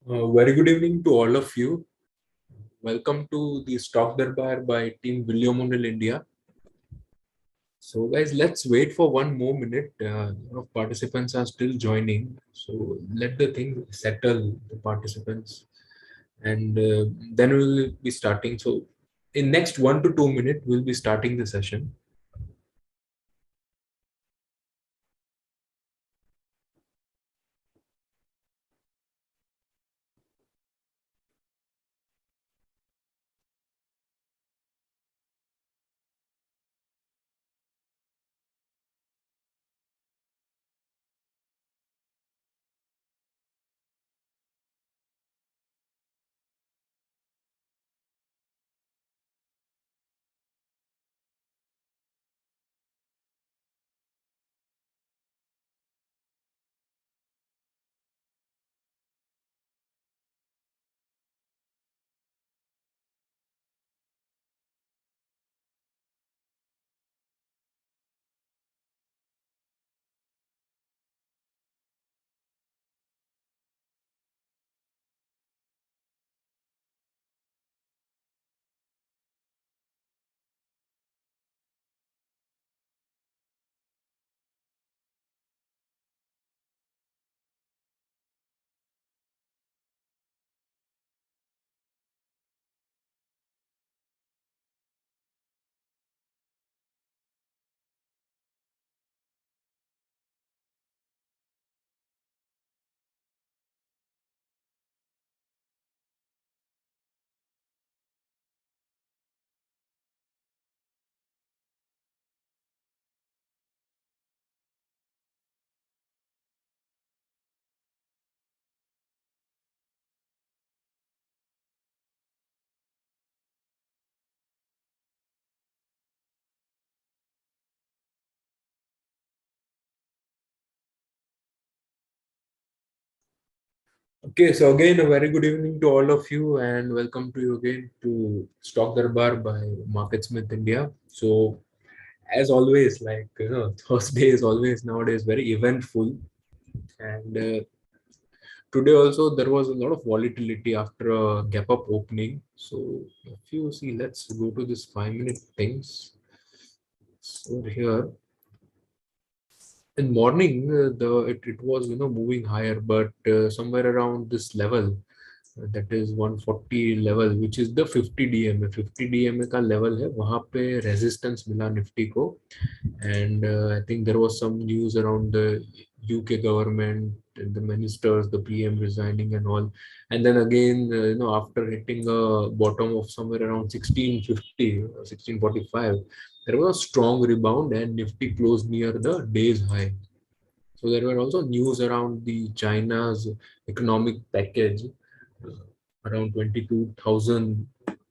Very good evening to all of you. Welcome to the Stock Durbar by Team William O'Neill India. So, guys, let's wait for one more minute. Participants are still joining, so let the thing settle. The participants, and then we'll be starting. So, in next 1 to 2 minutes, we'll be starting the session. Okay, so again, a very good evening to all of you, and welcome to you again to Stock Durbar by MarketSmith India. So, as always, Thursday is always nowadays very eventful, and today also there was a lot of volatility after a gap up opening. So, if you see, let's go to this 5 minute things. So here in morning, it was moving higher, but somewhere around this level. That is 140 level, which is the 50 DMA. 50 DMA का level है वहाँ पे resistance मिला Nifty को. And I think there was some news around the UK government, the ministers, the PM resigning and all. And then again, after hitting a bottom of somewhere around 1650, 1645, there was a strong rebound and Nifty closed near the day's high. So there were also news around the China's economic package, around 22,000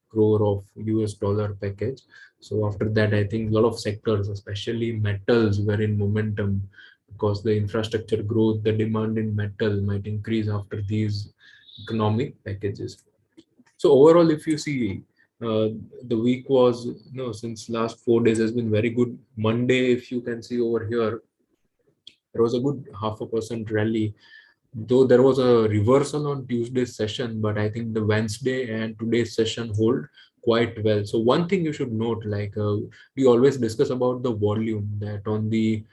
crore of US dollar package. So after that, I think a lot of sectors, especially metals, were in momentum because the infrastructure growth, the demand in metal might increase after these economic packages. So overall, if you see, the week was, since last 4 days has been very good. Monday, if you can see over here, there was a good 0.5% rally, though there was a reversal on Tuesday's session, but I think the Wednesday and today's session hold quite well. So one thing you should note, we always discuss about the volume, that on the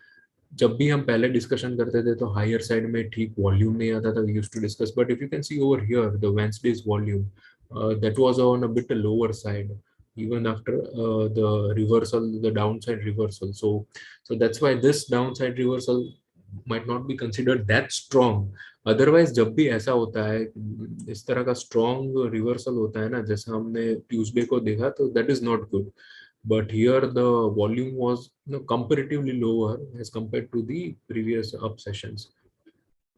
जब भी हम पहले discussion करते थे तो higher side में ठीक volume नहीं आता था, we used to discuss, but if you can see over here the Wednesday's volume that was on a bit lower side even after the reversal, the downside reversal. So that's why this downside reversal might not be considered that strong. Otherwise जब भी ऐसा होता है, इस तरह का strong reversal होता है ना, जैसा हमने ट्यूसडे को देखा, तो that is not good. But here the volume was comparatively lower as compared to the previous up sessions.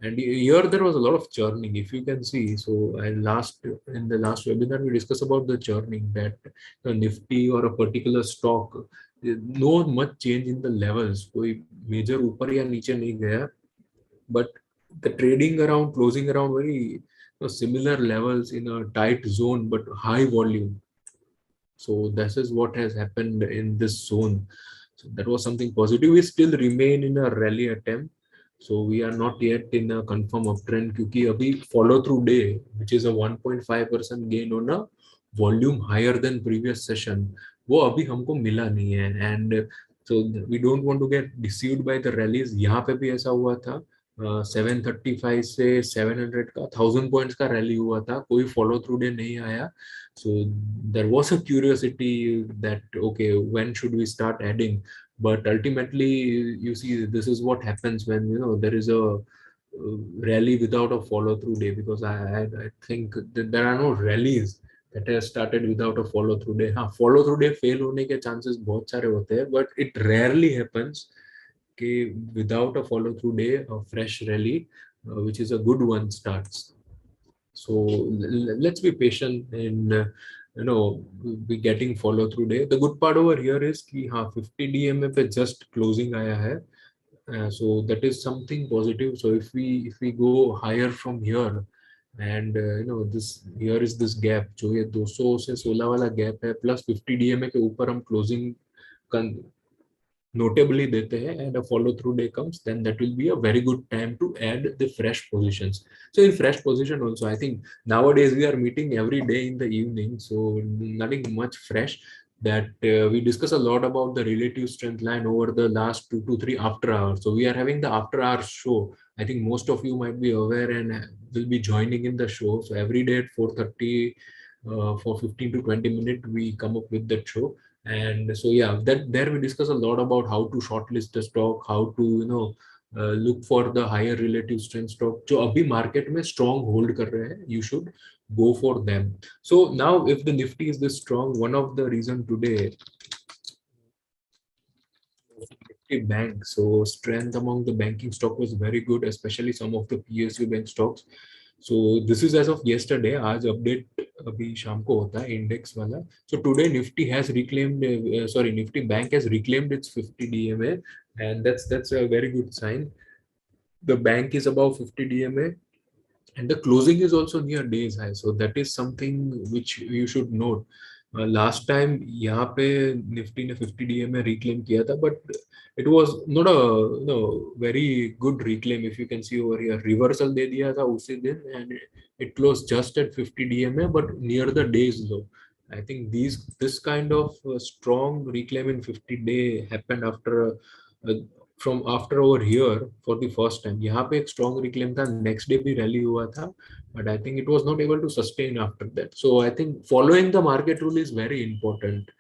And here there was a lot of churning, if you can see. So in the last webinar we discussed about the churning, that the Nifty or a particular stock, no much change in the levels, कोई major ऊपर या नीचे नहीं गया, but the trading around, closing around very similar levels in a tight zone but high volume. So this is what has happened in this zone. So that was something positive. We still remain in a rally attempt. So we are not yet in a confirm uptrend क्योंकि अभी follow through day which is a 1.5% gain on a volume higher than previous session वो अभी हमको मिला नहीं है. And so we don't want to get deceived by the rallies. यहाँ पे भी ऐसा हुआ था 735 से 700 का 1000 पॉइंट्स का रैली हुआ था, कोई फॉलो थ्रू डे नहीं आया. So there was a curiosity that okay when should we start adding, but ultimately you see this is what happens when there is a rally without a follow through day, because I think that there are no rallies that has started without a follow through day. हाँ follow through day fail होने के chances बहुत सारे होते हैं, but it rarely happens कि without a follow through day a fresh rally which is a good one starts. So let's be patient in be getting follow through day. The good part over here is कि हाँ 50 DMA पे just closing आया है. So that is something positive. So if we go higher from here and this here is this gap जो ये 200 से 16 वाला gap है plus 50 DMA के ऊपर हम closing notably देते हैं and a follow through day comes, then that will be a very good time to add the fresh positions. So in fresh position also I think nowadays we are meeting every day in the evening, so nothing much fresh. That we discuss a lot about the relative strength line over the last 2 to 3 after hours. So we are having the after hours show. I think most of you might be aware and will be joining in the show. So every day at 4:30 for 15 to 20 minutes we come up with that show. And so yeah, that there we discuss a lot about how to shortlist the stock, how to look for the higher relative strength stock जो अभी market में strong hold कर रहे हैं, you should go for them. So now if the Nifty is this strong, one of the reason today Nifty bank, so strength among the banking stock was very good, especially some of the PSU bank stocks. So this is as of yesterday. आज update अभी शाम को होता है index वाला. So today Nifty has reclaimed, Nifty Bank has reclaimed its 50 DMA, and that's a very good sign. The bank is above 50 DMA, and the closing is also near days high. So that is something which you should note. Last time यहाँ पे Nifty ने 50 DM में reclaim किया था, but it was not a very good reclaim. If you can see over here, reversal दे दिया था उसी दिन and it closed just at 50 DMA but near the days low. I think this kind of strong reclaim in 50 day happened after from after over here for the first time. यहाँ पे एक strong reclaim था, next day भी rally हुआ था, but I think it was not able to sustain after that. So I think following the market rule is very important.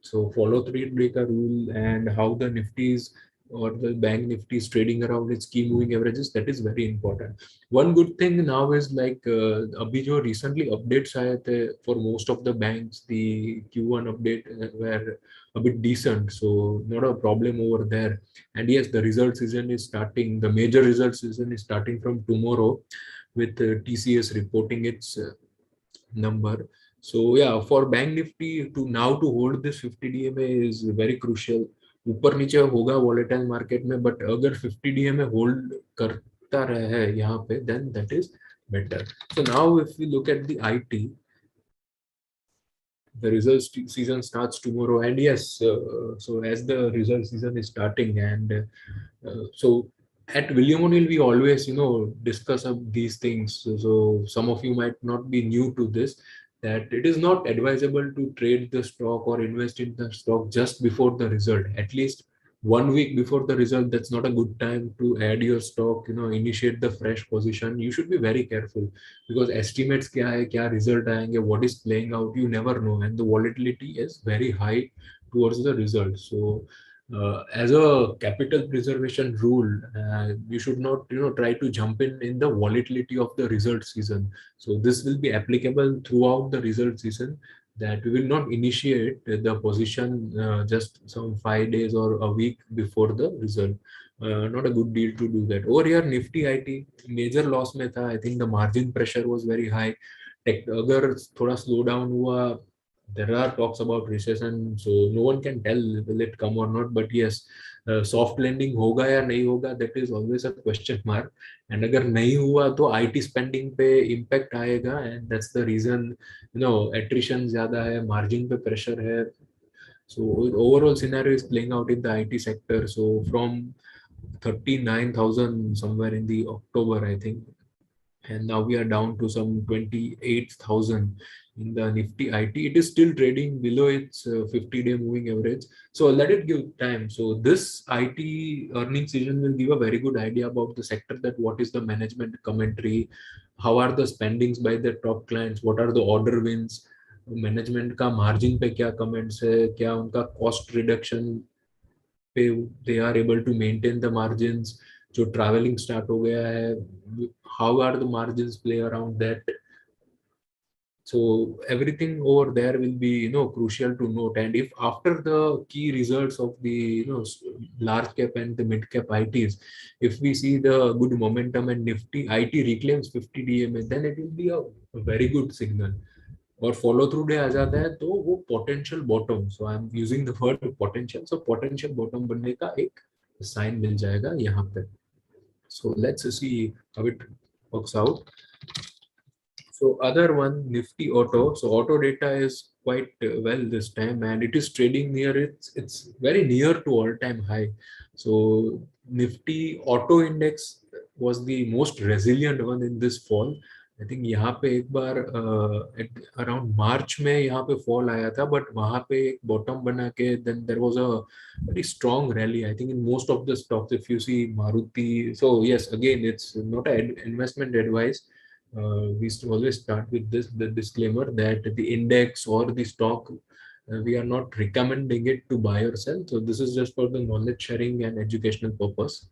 So follow three breaker rule and how the Nifty's or the bank Nifty is trading around its key moving averages, that is very important. One good thing now is like अभी जो recently updates आए थे for most of the banks, the Q1 update were a bit decent, so not a problem over there. And yes, the result season is starting. The major result season is starting from tomorrow with TCS reporting its number. So yeah, for Bank Nifty to hold this 50 DMA is very crucial. ऊपर नीचे होगा volatile market में, but अगर 50 DMA hold करता रहे यहाँ पे, then that is better. So now if we look at the IT, the results season starts tomorrow, and yes, so as the result season is starting, and so at William O'Neill we always discuss up these things. So some of you might not be new to this, that it is not advisable to trade the stock or invest in the stock just before the result. At least 1 week before the result, that's not a good time to add your stock, initiate the fresh position. You should be very careful because estimates क्या है, क्या result आएंगे, what is playing out, you never know, and the volatility is very high towards the result. So as a capital preservation rule, you should not try to jump in the volatility of the result season. So this will be applicable throughout the result season, that we will not initiate the position just some 5 days or a week before the result. Not a good deal to do that. Over here Nifty IT major loss में था. I think the margin pressure was very high. अगर थोड़ा slow down हुआ, there are talks about recession, so no one can tell will it come or not, but yes, soft landing होगा या नहीं होगा, that is always a question mark. And अगर नहीं हुआ तो IT spending पे impact आएगा, and that's the reason attrition ज़्यादा है, margin पे pressure है. So overall scenario is playing out in the IT sector. So from 39,000 somewhere in the October, I think, and now we are down to some 28,000 in the Nifty IT. It is still trading below its 50-day moving average. So let it give time. So this IT earnings season will give a very good idea about the sector, that what is the management commentary, how are the spendings by the top clients, what are the order wins, management का margin पे क्या comments है, क्या उनका cost reduction पे they are able to maintain the margins, जो travelling start हो गया है, how are the margins play around that. So everything over there will be, crucial to note. And if after the key results of the, large cap and the mid cap ITs, if we see the good momentum and Nifty IT reclaims 50 DMA, then it will be a very good signal. और follow through day आ जाता है तो वो potential bottom, so I am using the word potential, so potential bottom बनने का एक sign मिल जाएगा यहाँ पे. So let's see how it works out. So other one, Nifty Auto. So auto data is quite well this time, and it is trading near it's very near to all-time high. So Nifty Auto Index was the most resilient one in this fall. I think यहाँ पे एक बार around March में यहाँ पे fall आया था, but वहाँ पे एक बॉटम बना के then there was a very strong rally, I think, in most of the stocks. If you see Maruti, so yes, again, it's not an investment advice. We always start with the disclaimer that the index or the stock, we are not recommending it to buy or sell. So this is just for the knowledge sharing and educational purpose.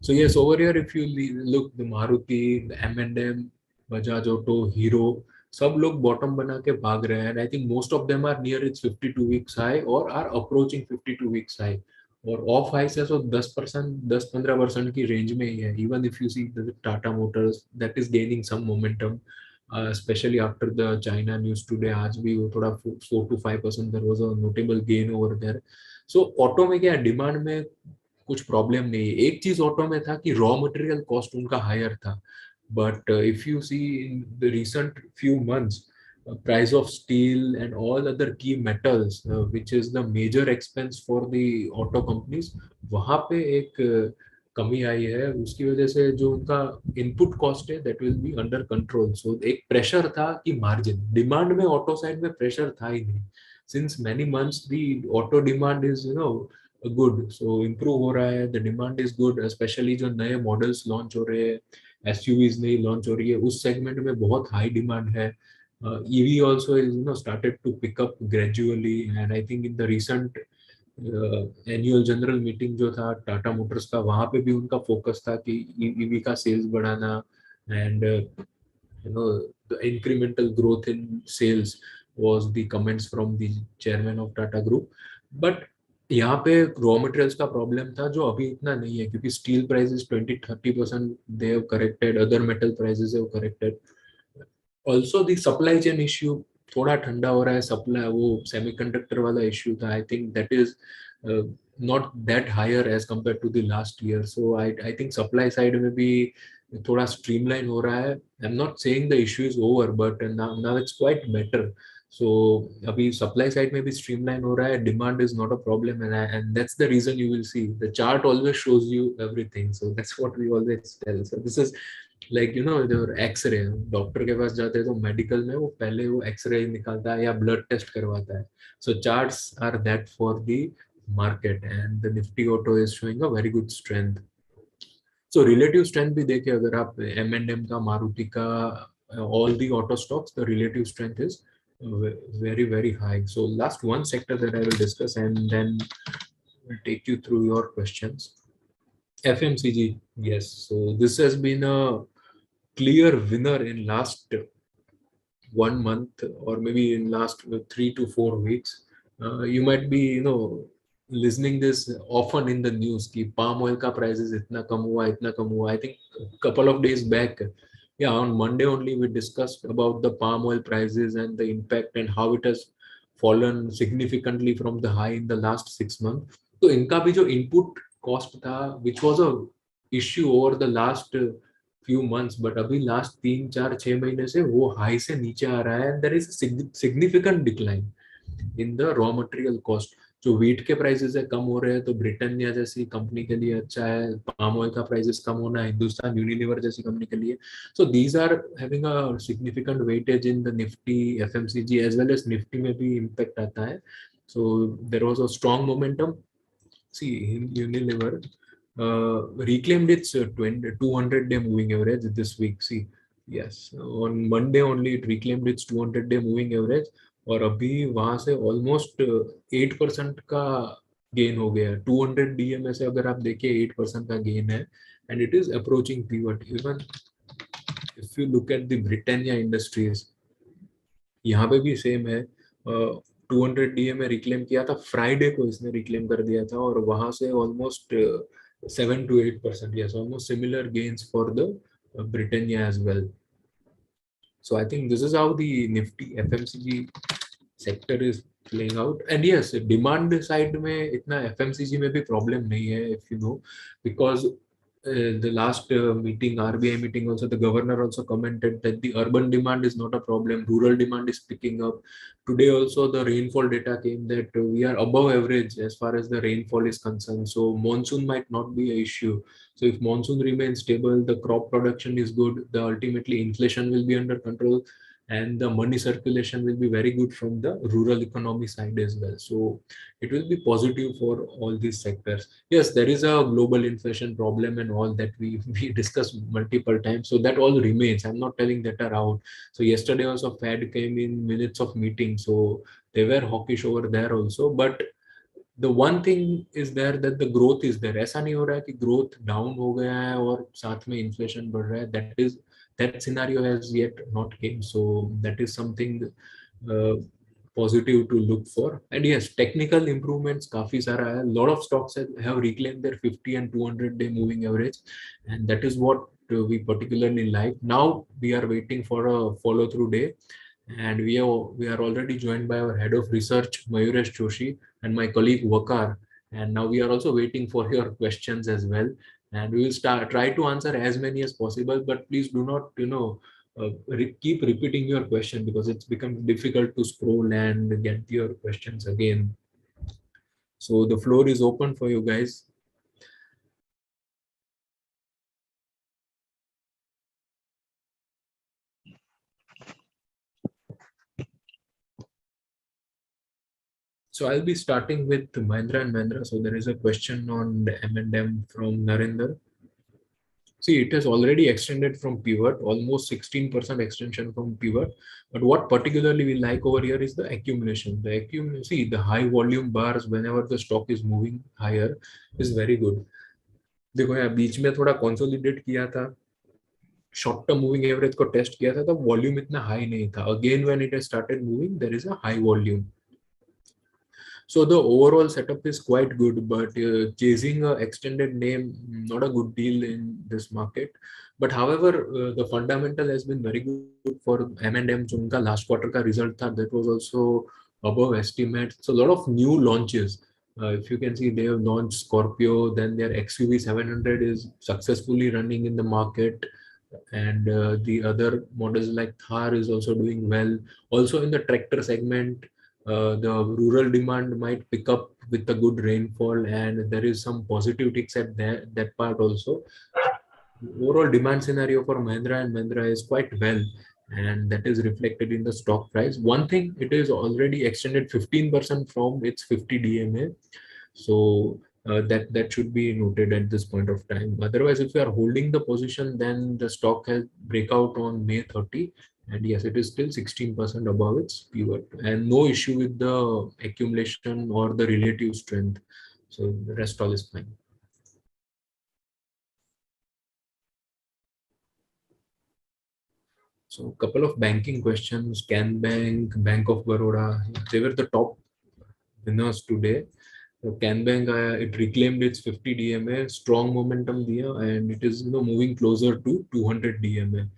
So yes, over here, if you look, the Maruti, the M&M, Bajaj Auto, Hero, सब लोग bottom बना के भाग रहे हैं. And I think most of them are near its 52 weeks high और are approaching 52 weeks high, और off high से तो 10%, 10-15% की रेंज में ही है. Even if you see Tata Motors, that is gaining some momentum, specially after the China news today. आज भी वो थोड़ा 4 to 5% there was a notable gain over there. So auto में क्या, डिमांड में कुछ प्रॉब्लम नहीं है. एक चीज ऑटो में था कि रॉ मटेरियल कॉस्ट उनका हायर था, but if you see in the recent few months, price of steel and all other key metals, which is the major expense for the auto companies, वहाँ पे एक कमी आई है. उसकी वजह से जो उनका इनपुट कॉस्ट है that will be under control. So एक प्रेशर था कि मार्जिन, डिमांड में ऑटो साइड में प्रेशर था ही नहीं. Since many months the auto demand is good, so improve हो रहा है, the demand is good. Specially जो नए मॉडल्स लॉन्च हो रहे हैं, एसयूवीज नई लॉन्च हो रही है, उस सेगमेंट में बहुत हाई डिमांड है. EV also is started to pick up gradually. And I think in the recent annual general meeting जो था टाटा मोटर्स का, वहां पे भी उनका फोकस था कि ईवी का सेल्स बढ़ाना, and the incremental growth in sales was the comments from the chairman of Tata Group. But यहाँ पे रॉ मटेरियल्स का प्रॉब्लम था जो अभी इतना नहीं है, क्योंकि steel prices 20-30% they have corrected, other metal prices have corrected. Also the supply chain issue थोड़ा ठंडा हो रहा है. सप्लाई, वो सेमीकंडक्टर वाला इश्यू था, I think that is not that higher as compare to the last year. So I think supply side में भी थोड़ा स्ट्रीमलाइन हो रहा है. I am not saying the issue is over, but now it's quite better. So अभी supply side में भी streamline हो रहा है, demand is not a problem, and that's the reason you will see the chart always shows you everything. So that's what we always tell. So this is like जो x ray, doctor के पास जाते हैं तो medical में वो पहले वो x ray निकालता है या ब्लड टेस्ट करवाता है. So charts are that for the market, and the Nifty auto is showing a very good strength. So relative strength भी देखें, अगर आप M&M का, मारुति का, all the auto stocks, the relative strength is very very high. So last one sector that I will discuss, and then we'll take you through your questions. FMCG, yes. So this has been a clear winner in last 1 month, or maybe in last 3 to 4 weeks. You might be listening this often in the news कि palm oil का prices इतना कम हुआ, इतना कम हुआ. I think a couple of days back, yeah, on Monday only, we discussed about the palm oil prices and the impact and how it has fallen significantly from the high in the last 6 months. तो इनका भी जो input cost था, which was a issue over the last few months, but अभी last 3-4-6 महीने से वो high से नीचे आ रहा है, and there is a significant decline in the raw material cost. जो वीट के प्राइसेस है कम हो रहे हैं तो ब्रिटानिया जैसी कंपनी के लिए अच्छा है, पाम ऑयल का प्राइसेस कम होना हिंदुस्तान यूनिलीवर जैसी कंपनी के लिए. So these are having a significant weightage in the Nifty FMCG as well as Nifty में भी इम्पैक्ट आता है. So there was a strong momentum. See Unilever reclaimed its 200-day moving average this week. See, yes, on Monday only it reclaimed its 200-day moving average. और अभी वहां से almost 8% का gain हो गया है. 200 DMA से अगर आप देखिए 8% का गेन है and it is approaching pivot. Even if you look at the Britannia industries, यहाँ पे भी सेम है. 200 DMA रिक्लेम किया था फ्राइडे को, इसने रिक्लेम कर दिया था और वहां से almost 7 to 8%. yes, almost similar gains for the Britannia as well. So I think this is how the Nifty FMCG sector is playing out. And yes, demand side में इतना FMCG में भी problem नहीं है, if you know, because the last meeting, RBI meeting also, the governor also commented that the urban demand is not a problem, rural demand is picking up. Today also the rainfall data came that we are above average as far as the rainfall is concerned. So monsoon might not be an issue. So if monsoon remains stable, the crop production is good, the ultimately inflation will be under control, and the money circulation will be very good from the rural economy side as well. So it will be positive for all these sectors. Yes, there is a global inflation problem and all that we discussed multiple times. So that all remains. I'm not telling that are out. So yesterday also Fed came in minutes of meeting. So they were hawkish over there also. But the one thing is there that the growth is there. ऐसा नहीं हो रहा है कि growth down हो गया है और साथ में inflation बढ़ रहा है. That scenario has yet not came. So that is something uh, positive to look for. And yes, technical improvements काफी सारा है. Lot of stocks have reclaimed their 50 and 200-day moving average, and that is what we particularly like. Now we are waiting for a follow through day, and we are already joined by our head of research Mayuresh Joshi and my colleague Wakar. And now we are also waiting for your questions as well, and we will try to answer as many as possible. But please do not keep repeating your question, because it's become difficult to scroll and get your questions again. So the floor is open for you guys. So I'll be starting with Mahindra and Mahindra. So there is a question on the M&M from Narinder. See, it has already extended from pivot, almost 16% extension from pivot. But what particularly we like over here is the accumulation. See, the high volume bars whenever the stock is moving higher is very good. देखो यहाँ बीच में थोड़ा consolidate किया था, short term moving average को test किया था, तब वॉल्यूम इतना हाई नहीं था. Again when it has started moving there is a high volume. So the overall setup is quite good, but chasing a extended name, not a good deal in this market. But however, the fundamental has been very good for M&M. जो उनका last quarter का result था, that was also above estimate. So a lot of new launches. If you can see, they have launched Scorpio, then their XUV 700 is successfully running in the market, and the other models like Thar is also doing well. Also in the tractor segment, the rural demand might pick up with the good rainfall, and there is some positive ticks at that part also. Overall demand scenario for Mahindra and Mahindra is quite well, and that is reflected in the stock price. One thing, it is already extended 15% from its 50 DMA. So that should be noted at this point of time. Otherwise, if you are holding the position, then the stock has breakout on May 30, and yes, it is still 16% above its pivot, and no issue with the accumulation or the relative strength. So the rest all is fine. So a couple of banking questions. Can Bank, Bank of Baroda, they were the top winners today. So CanBank, it reclaimed its 50 DMA, strong momentum there, and it is moving closer to 200 DMA.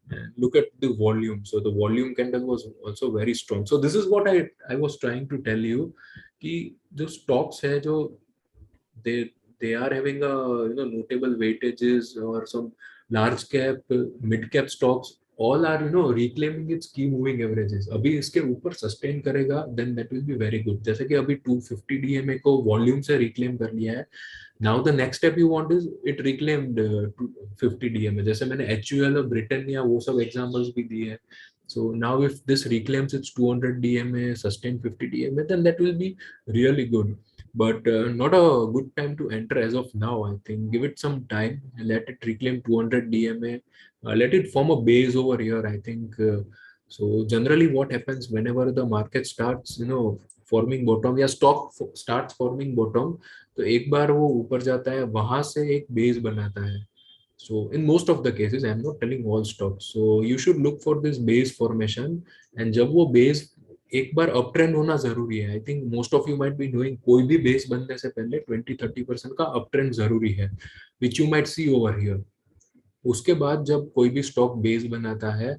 And look at the volume. So the volume candle was also very strong. So this is what I was trying to tell you, कि जो stocks है जो they are having a notable weightages or some large cap, mid cap stocks. all are reclaiming its key moving averages. अभी इसके ऊपर sustain करेगा then that will be very good. जैसे कि अभी 250 DMA को volume से reclaim कर लिया है. Now the next step you want is it reclaimed 50 DMA. जैसे मैंने HUL और Britannia वो सब examples भी दिए हैं. So now if this reclaims its 200 DMA, sustain 50 DMA, then that will be really good. But not a good time to enter as of now. I think give it some time, let it reclaim 200 DMA, let it form a base over here. I think so. Generally, what happens whenever the market starts, forming bottom या stock starts forming bottom, तो एक बार वो ऊपर जाता है, वहां से एक बेस बनाता है. So in most of the cases, I'm not telling all stocks. So you should look for this base formation. And जब वो base एक बार अप ट्रेंड होना जरूरी है. आई think most of you might be knowing कोई भी बेस बनने से पहले 20-30% का अप ट्रेंड जरूरी है, which you might see over here. उसके बाद जब कोई भी स्टॉक बेस बनाता है,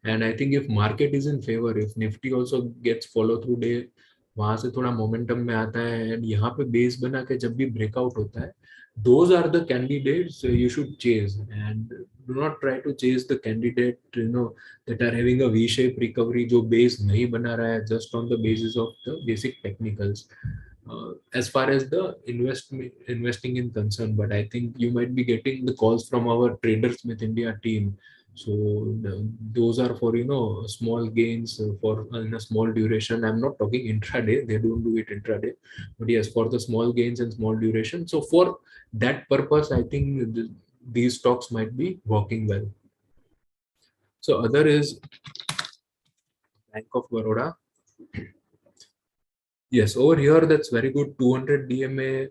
and I think if market is in favour, if Nifty also gets follow through day, वहां से थोड़ा मोमेंटम में आता है एंड यहाँ पे बेस बना के जब भी ब्रेकआउट होता है, those are the candidates you should chase. And do not try to chase the candidate that are having a v-shaped recovery जो base नहीं बना रहा है just on the basis of the basic technicals. As far as the investing in concern, but I think you might be getting the calls from our TraderSmith India team. So those are for small gains for in a small duration. I'm not talking intraday; they don't do it intraday, but yes, for the small gains and small duration. So for that purpose, I think these stocks might be working well. So other is Bank of Baroda. Yes, over here that's very good. 200 DMA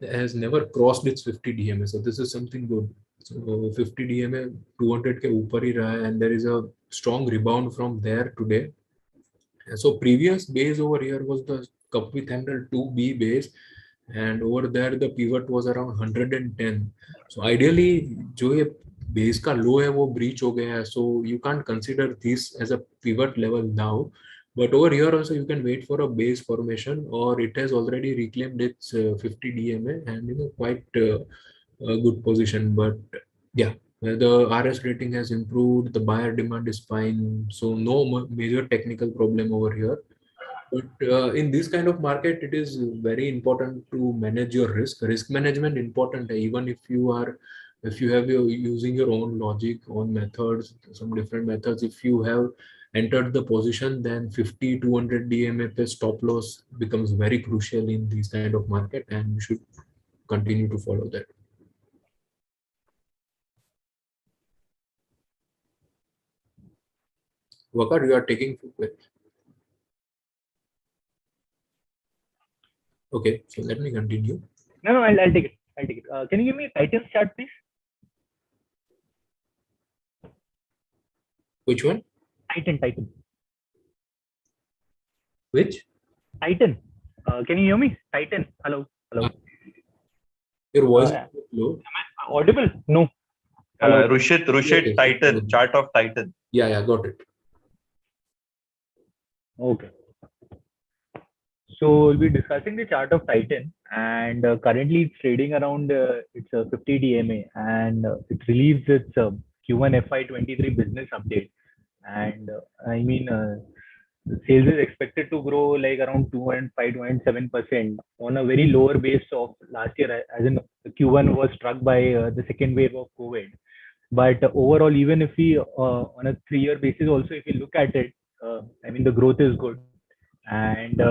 has never crossed its 50 DMA, so this is something good. So 50 DMA 200 के ऊपर ही रहा है, and there is a strong rebound from there today. So previous base over here was the cup with handle 2B base, and over there the pivot was around 110. So ideally जो ये base का low है वो breach हो गया है, so you can't consider this as a pivot level now. But over here also you can wait for a base formation, or it has already reclaimed its 50 DMA and quite a good position. But yeah, the RS rating has improved, the buyer demand is fine, so no major technical problem over here. But in this kind of market, it is very important to manage your risk. Risk management important, even if you have your using your own logic, own methods, some different methods. If you have entered the position, then 50 200 DMA plus stop loss becomes very crucial in this kind of market, and you should continue to follow that. Vakar, you are taking. Okay, so let me continue. No, I'll take it. Can you give me Titan's chart, please? Which one? Titan. Which? Titan. Can you hear me? Titan. Hello. Your voice is low. Am I audible? No. Rushit, Okay. Titan, chart of Titan. Yeah, got it. Okay. So we'll be discussing the chart of Titan, and currently it's trading around it's a 50 DMA, and it relieves its Q1 FY23 business update. And sales is expected to grow like around 2.5-2.7% on a very lower base of last year, as in Q1 was struck by the second wave of COVID. But overall, even if we on a 3-year basis also, if you look at it, the growth is good. And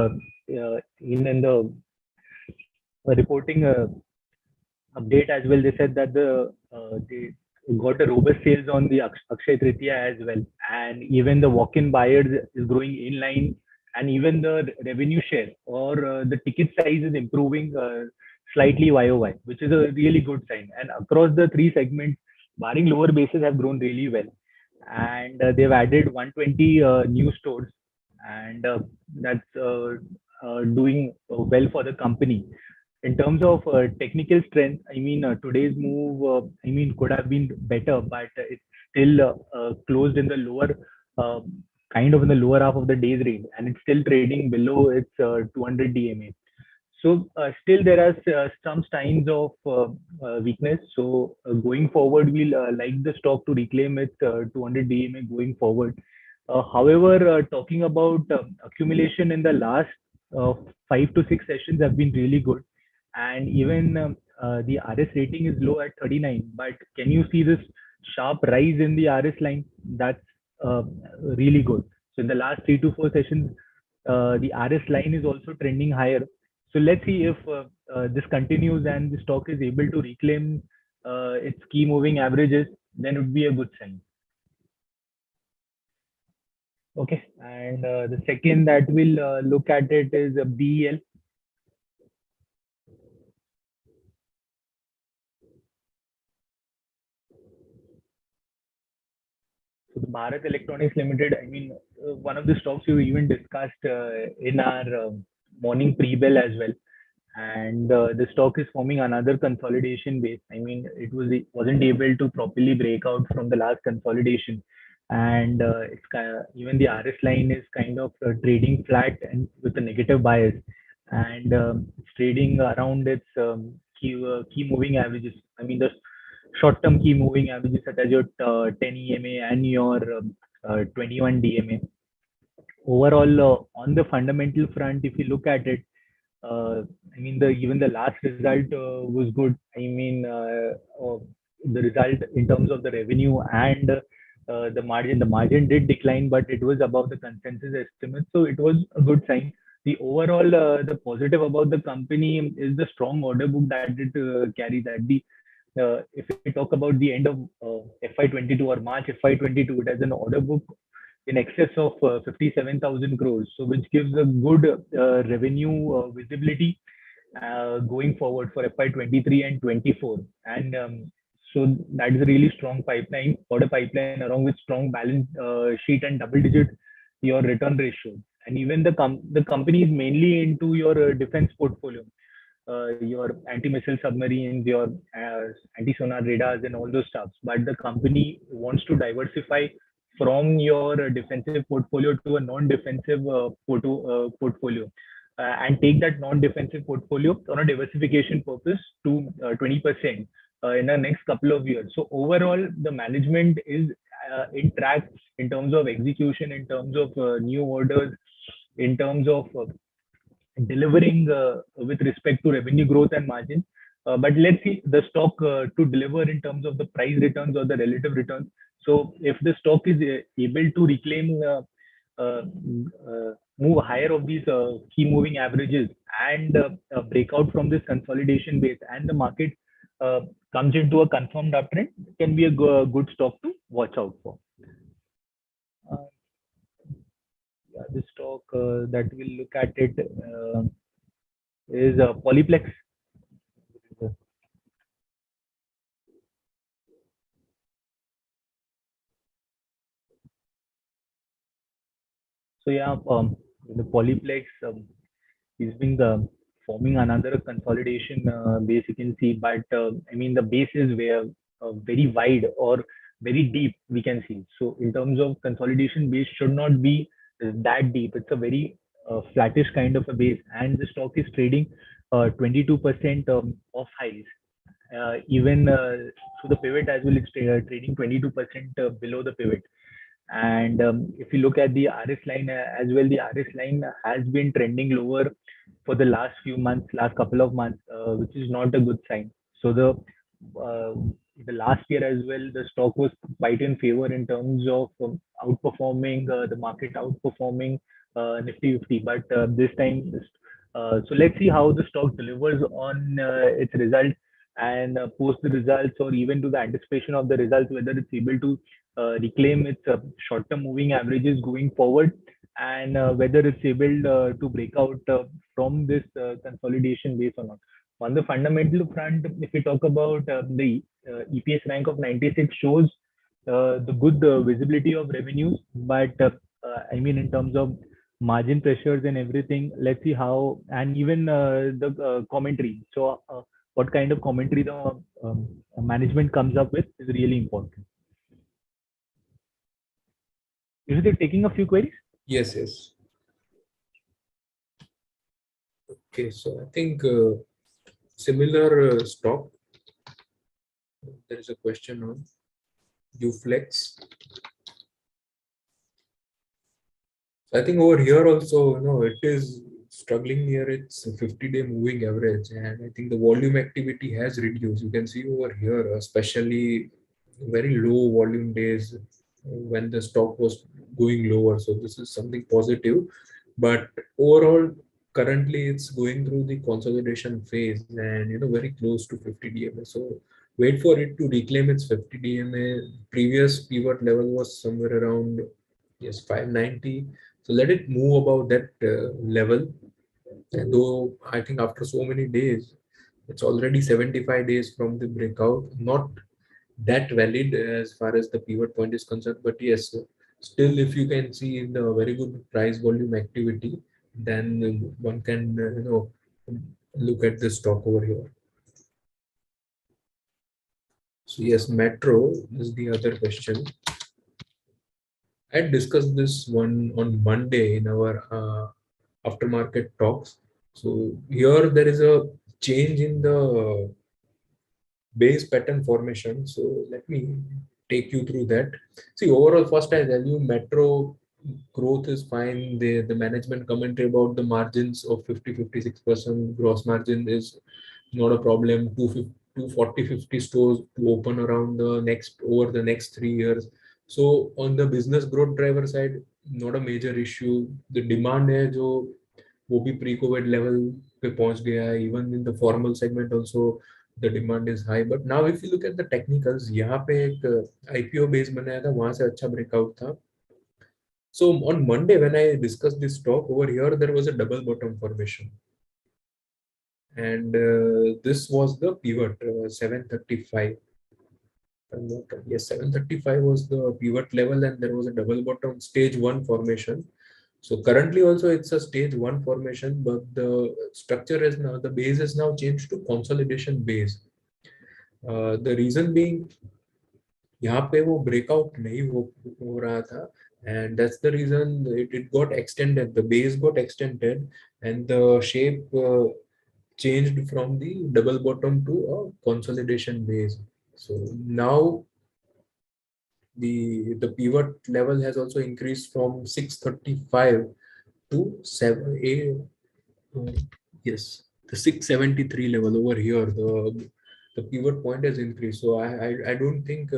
in the reporting update as well, they said that they got a robust sales on the Akshaya Tritiya as well, and even the walk-in buyers is growing in line, and even the revenue share or the ticket size is improving slightly YOY, which is a really good sign. And across the 3 segments, barring lower bases, have grown really well, and they've added 120 new stores, and that's doing well for the company. In terms of technical strength, today's move, could have been better, but it's still closed in the lower, kind of in the lower half of the day's range, and it's still trading below its 200 DMA. So still there are some signs of weakness. So going forward, we'll like the stock to reclaim its 200 DMA going forward. However, talking about accumulation in the last 5 to 6 sessions have been really good, and even the RS rating is low at 39. But can you see this sharp rise in the RS line? That's uh, really good. So in the last 3 to 4 sessions, the RS line is also trending higher. So let's see if this continues and the stock is able to reclaim its key moving averages, then it would be a good sign. Okay, and the second that we'll look at it is BEL. So the Bharat Electronics Limited, I mean, one of the stocks you even discussed in our morning pre-bell as well. And the stock is forming another consolidation base. I mean, wasn't able to properly break out from the last consolidation, and it's even the RS line is kind of trading flat and with a negative bias, and it's trading around its key moving averages. I mean, the short-term key moving averages such as your 10 EMA and your 21 DMA. Overall, on the fundamental front, if you look at it, I mean, even the last result was good. I mean, the result in terms of the revenue and the margin did decline, but it was above the consensus estimate. So it was a good sign. The overall, the positive about the company is the strong order book that it carries. If we talk about the end of FY22 or March FY22, it has an order book in excess of 57,000 crores, so which gives a good revenue visibility going forward for FY23 and 24. And so that is a really strong pipeline, order pipeline, along with strong balance sheet and double-digit your return ratio. And even the company is mainly into your defense portfolio, your anti-missile submarines, your anti-sonar radars, and all those stuff. But the company wants to diversify from your defensive portfolio to a non-defensive portfolio, and take that non-defensive portfolio on a diversification purpose to 20% in the next couple of years. So overall, the management is in track in terms of execution, in terms of new orders, in terms of delivering with respect to revenue growth and margin. But let's see the stock to deliver in terms of the price returns or the relative returns. So if the stock is able to reclaim, move higher of these key moving averages and break out from this consolidation base, and the market comes into a confirmed uptrend, can be a good stock to watch out for. The stock that we'll look at it is Polyplex. So yeah, the Polyplex is being forming another consolidation base, you can see, but I mean the base is very wide or very deep, we can see. So in terms of consolidation base should not be that deep. It's a very flattish kind of a base, and the stock is trading 22% off highs. Even through the pivot as well, it's trading 22% below the pivot. And if you look at the RS line as well, the RS line has been trending lower for the last few months, last couple of months, which is not a good sign. So the last year as well, the stock was quite in favor in terms of outperforming the market, outperforming Nifty 50. But this time, so let's see how the stock delivers on its results, and post the results, or even to the anticipation of the results, whether it's able to reclaim its short-term moving averages going forward, and whether it's able to break out from this consolidation base or not. On the fundamental front, if we talk about the EPS rank of 96 shows the good visibility of revenues, but I mean in terms of margin pressures and everything, let's see how, and even the commentary. So what kind of commentary the management comes up with is really important. Is it taking a few queries? Yes, yes. Okay, so I think similar stock. There is a question on Uflex. I think over here also, it is struggling near its 50-day moving average, and I think the volume activity has reduced. You can see over here, especially very low volume days when the stock was going lower. So this is something positive, but overall, currently it's going through the consolidation phase, and very close to 50 DMA. So wait for it to reclaim its 50 DMA. Previous pivot level was somewhere around, yes, 590. So let it move about that level. And though I think after so many days, it's already 75 days from the breakout, not that valid as far as the pivot point is concerned. But yes, still, if you can see in the very good price volume activity, then one can, look at the stock over here. So yes, Metro is the other question. I discussed this one on Monday in our aftermarket talks. So here there is a change in the base pattern formation. So let me take you through that. See, overall, first I tell you, Metro growth is fine. The management commentary about the margins of 50-56% gross margin is not a problem. 240-50 stores to open around the next over the next 3 years. So on the business growth driver side, not a major issue. The demand है जो वो भी pre Covid level पे पहुंच गया है. Even in the formal segment also the demand is high. But now if you look at the technicals, यहाँ पे एक आईपीओ बेस बनाया था, वहां से अच्छा ब्रेकआउट था. So on Monday, when I discussed this stock over here, there was a double bottom formation, and this was the pivot 735. Yes, 735 was the pivot level, and there was a double bottom stage one formation. So currently also it's a stage one formation, but the structure is now, the base is now changed to consolidation base. The reason being, यहाँ पे वो breakout नहीं हो रहा था, and that's the reason it got extended. The base got extended, and the shape changed from the double bottom to a consolidation base. So now the pivot level has also increased from 635 to 7 yes, the 673 level over here. The pivot point has increased. So I don't think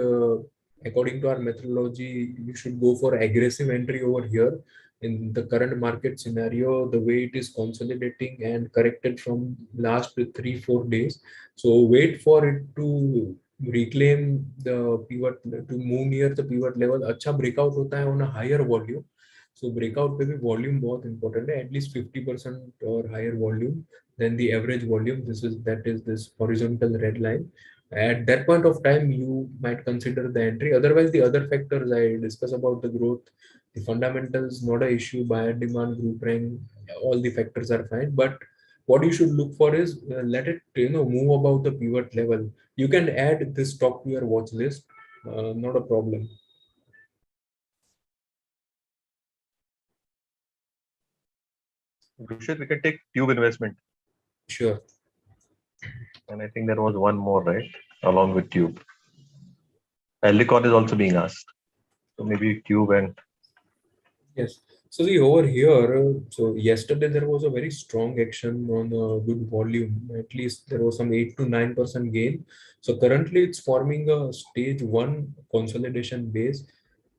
according to our methodology you should go for aggressive entry over here in the current market scenario, the way it is consolidating and corrected from last 3-4 days. So wait for it to reclaim the pivot, to move near the pivot level. अच्छा breakout होता है on a higher volume. So breakout पे भी volume बहुत important है, at least 50% or higher volume than the average volume. That is this horizontal red line. At that point of time, you might consider the entry. Otherwise, the other factors I discuss about the growth, the fundamentals, not a issue. Buyer demand, group rank, all the factors are fine. But what you should look for is let it move above the pivot level. You can add this stock to your watch list, not a problem. Rushit, we can take Tube investment. Sure. And I think there was one more, right? Along with Tube. Elecon is also being asked. So maybe Tube and Yes. So see over here, so yesterday there was a very strong action on a good volume. At least there was some 8 to 9% gain. So currently it's forming a stage one consolidation base.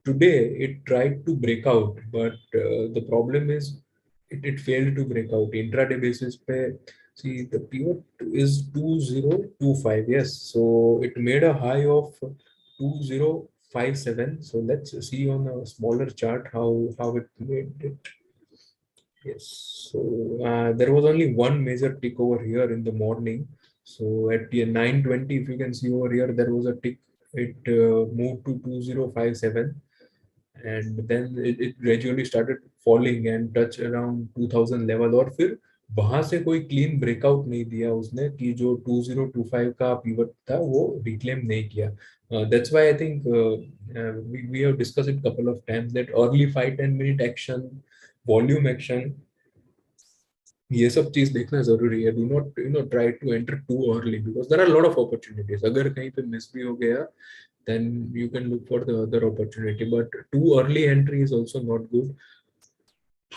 Today it tried to break out, but the problem is it failed to break out. Intraday basis pe, see the pivot is 2025. Yes. So it made a high of 2057. So let's see on a smaller chart how it made it. Yes. So there was only one major tick over here in the morning. So at the 9:20, if you can see over here, there was a tick. It moved to 2057, and then it gradually started falling and touch around 2000 level. और फिर वहां से कोई clean breakout नहीं दिया उसने कि जो 2025 का पीवट था वो रिक्लेम नहीं किया. That's why I think we have discussed it couple of times that early 5-10 minute action, volume action ये सब चीज देखना जरूरी है. Do not try to enter too early because there are lot of opportunities. अगर कहीं पे मिस भी हो गया then you can look for the other opportunity, but too early entry is also not good.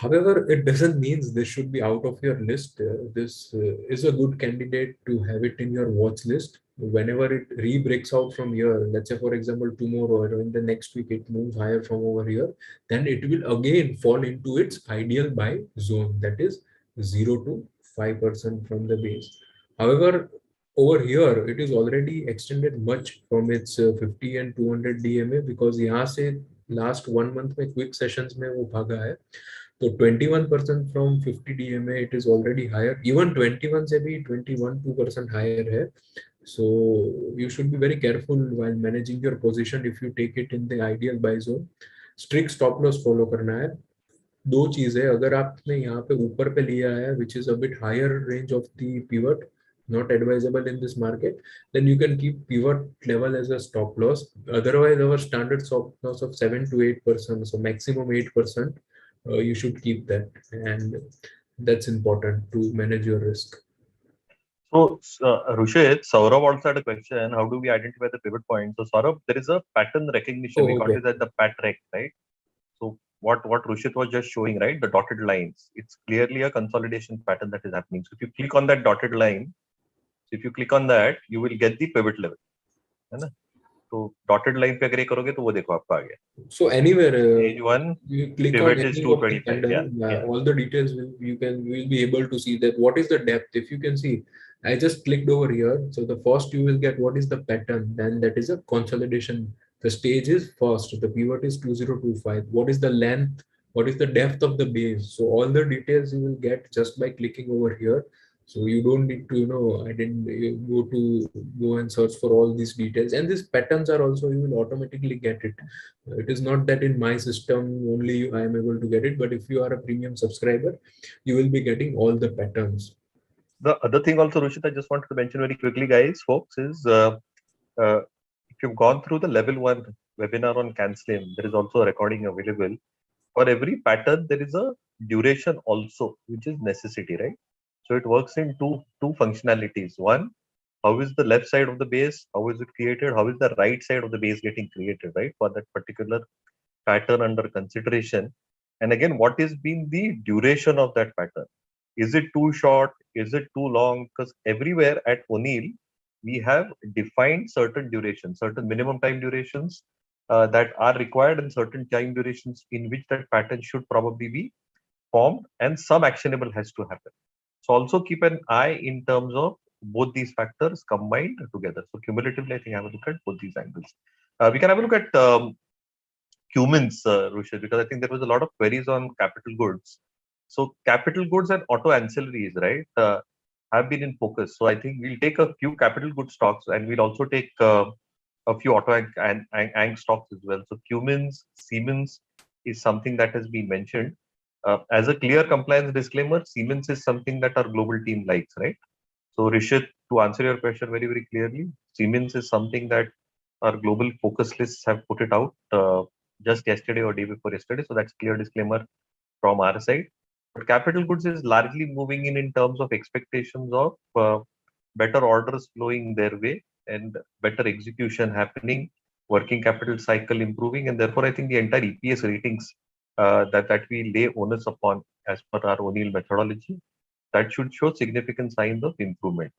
However, it doesn't mean this should be out of your list. This is a good candidate to have it in your watch list. Whenever it re-breaks out from here, let's say for example tomorrow or in the next week it moves higher from over here, then it will again fall into its ideal buy zone, that is 0 to 5% from the base. However, over here it is already extended much from its 50 and 200 DMA because यहाँ से last 1 month में quick sessions में वो भागा है. So 21% from 50 DMA, it is already higher. Even 21 से भी 21-2% higher है. So you should be very careful while managing your position if you take it in the ideal buy zone. Strict stop loss follow करना है. दो चीजें, अगर आपने यहाँ पे ऊपर पे लिया है which is a bit higher range of the pivot, not advisable in this market, then you can keep pivot level as a stop loss. Otherwise, our standard stop loss of 7 to 8%, so maximum 8%, you should keep that, and that's important to manage your risk. So, Rushit, Saurabh also had a question. How do we identify the pivot point? So, Saurabh, there is a pattern recognition. We call Okay. it as the pat rec, right? So, what Rushit was just showing, right? The dotted lines. It's clearly a consolidation pattern that is happening. So, if you click on that dotted line, so if you click on that, you will get the pivot level. है ना? तो dotted line पे अगर ये करोगे तो वो देखो आपका आ गया. So anywhere Page 1, you click on pivot is any of the 225. candle, Yeah. all the details will be able to see that what is the depth. If you can see, I just clicked over here. So the first you will get what is the pattern, then that is a consolidation. The stage is first, the pivot is 2025. What is the length? What is the depth of the base? So all the details you will get just by clicking over here. So you don't need to, I didn't go and search for all these details. And these patterns are also, you will automatically get it. It is not that in my system only I am able to get it, but if you are a premium subscriber, you will be getting all the patterns. The other thing also, Rushit, I just wanted to mention very quickly, guys, folks, is if you've gone through the level 1 webinar on canceling, there is also a recording available. For every pattern, there is a duration also, which is necessity, right? So it works in two functionalities. One, how is the left side of the base? How is it created? How is the right side of the base getting created, right? For that particular pattern under consideration. And again, what is being the duration of that pattern? Is it too short? Is it too long? Because everywhere at O'Neill, we have defined certain durations, certain minimum time durations that are required, and certain time durations in which that pattern should probably be formed, and some actionable has to happen. So also keep an eye in terms of both these factors combined together. So cumulatively, I think have a look at both these angles. We can have a look at Cummins, Rushit, because I think there was a lot of queries on capital goods. So capital goods and auto ancillaries, right, have been in focus. So I think we'll take a few capital goods stocks, and we'll also take a few auto and stocks as well. So Cummins, Siemens is something that has been mentioned. As a clear compliance disclaimer, Siemens is something that our global team likes, right? So Rishit, to answer your question very, very clearly, Siemens is something that our global focus lists have put it out just yesterday or day before yesterday. So that's clear disclaimer from our side. But capital goods is largely moving in terms of expectations of better orders flowing their way and better execution happening, working capital cycle improving, and therefore I think the entire EPS ratings that we lay onus upon as per our O'Neill methodology, that should show significant signs of improvement.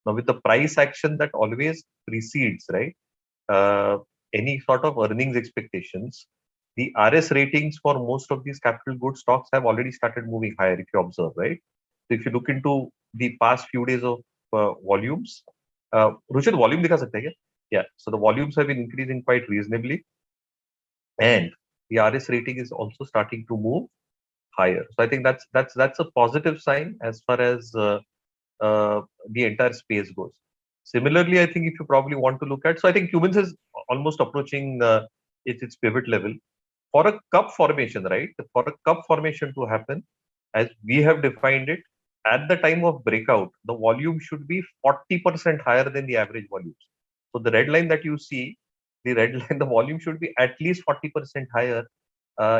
Now, with the price action that always precedes, right, any sort of earnings expectations, the RS ratings for most of these capital goods stocks have already started moving higher, if you observe, right? So if you look into the past few days of volumes, Ruchit, volume dikha sakte hai kya? Yeah, so the volumes have been increasing quite reasonably, and the RS rating is also starting to move higher. So I think that's a positive sign as far as the entire space goes. Similarly, I think if you probably want to look at, so I think Cummins is almost approaching its pivot level. For a cup formation, right? For a cup formation to happen, as we have defined it, at the time of breakout, the volume should be 40% higher than the average volumes. So the red line that you see, the red line, the volume should be at least 40% higher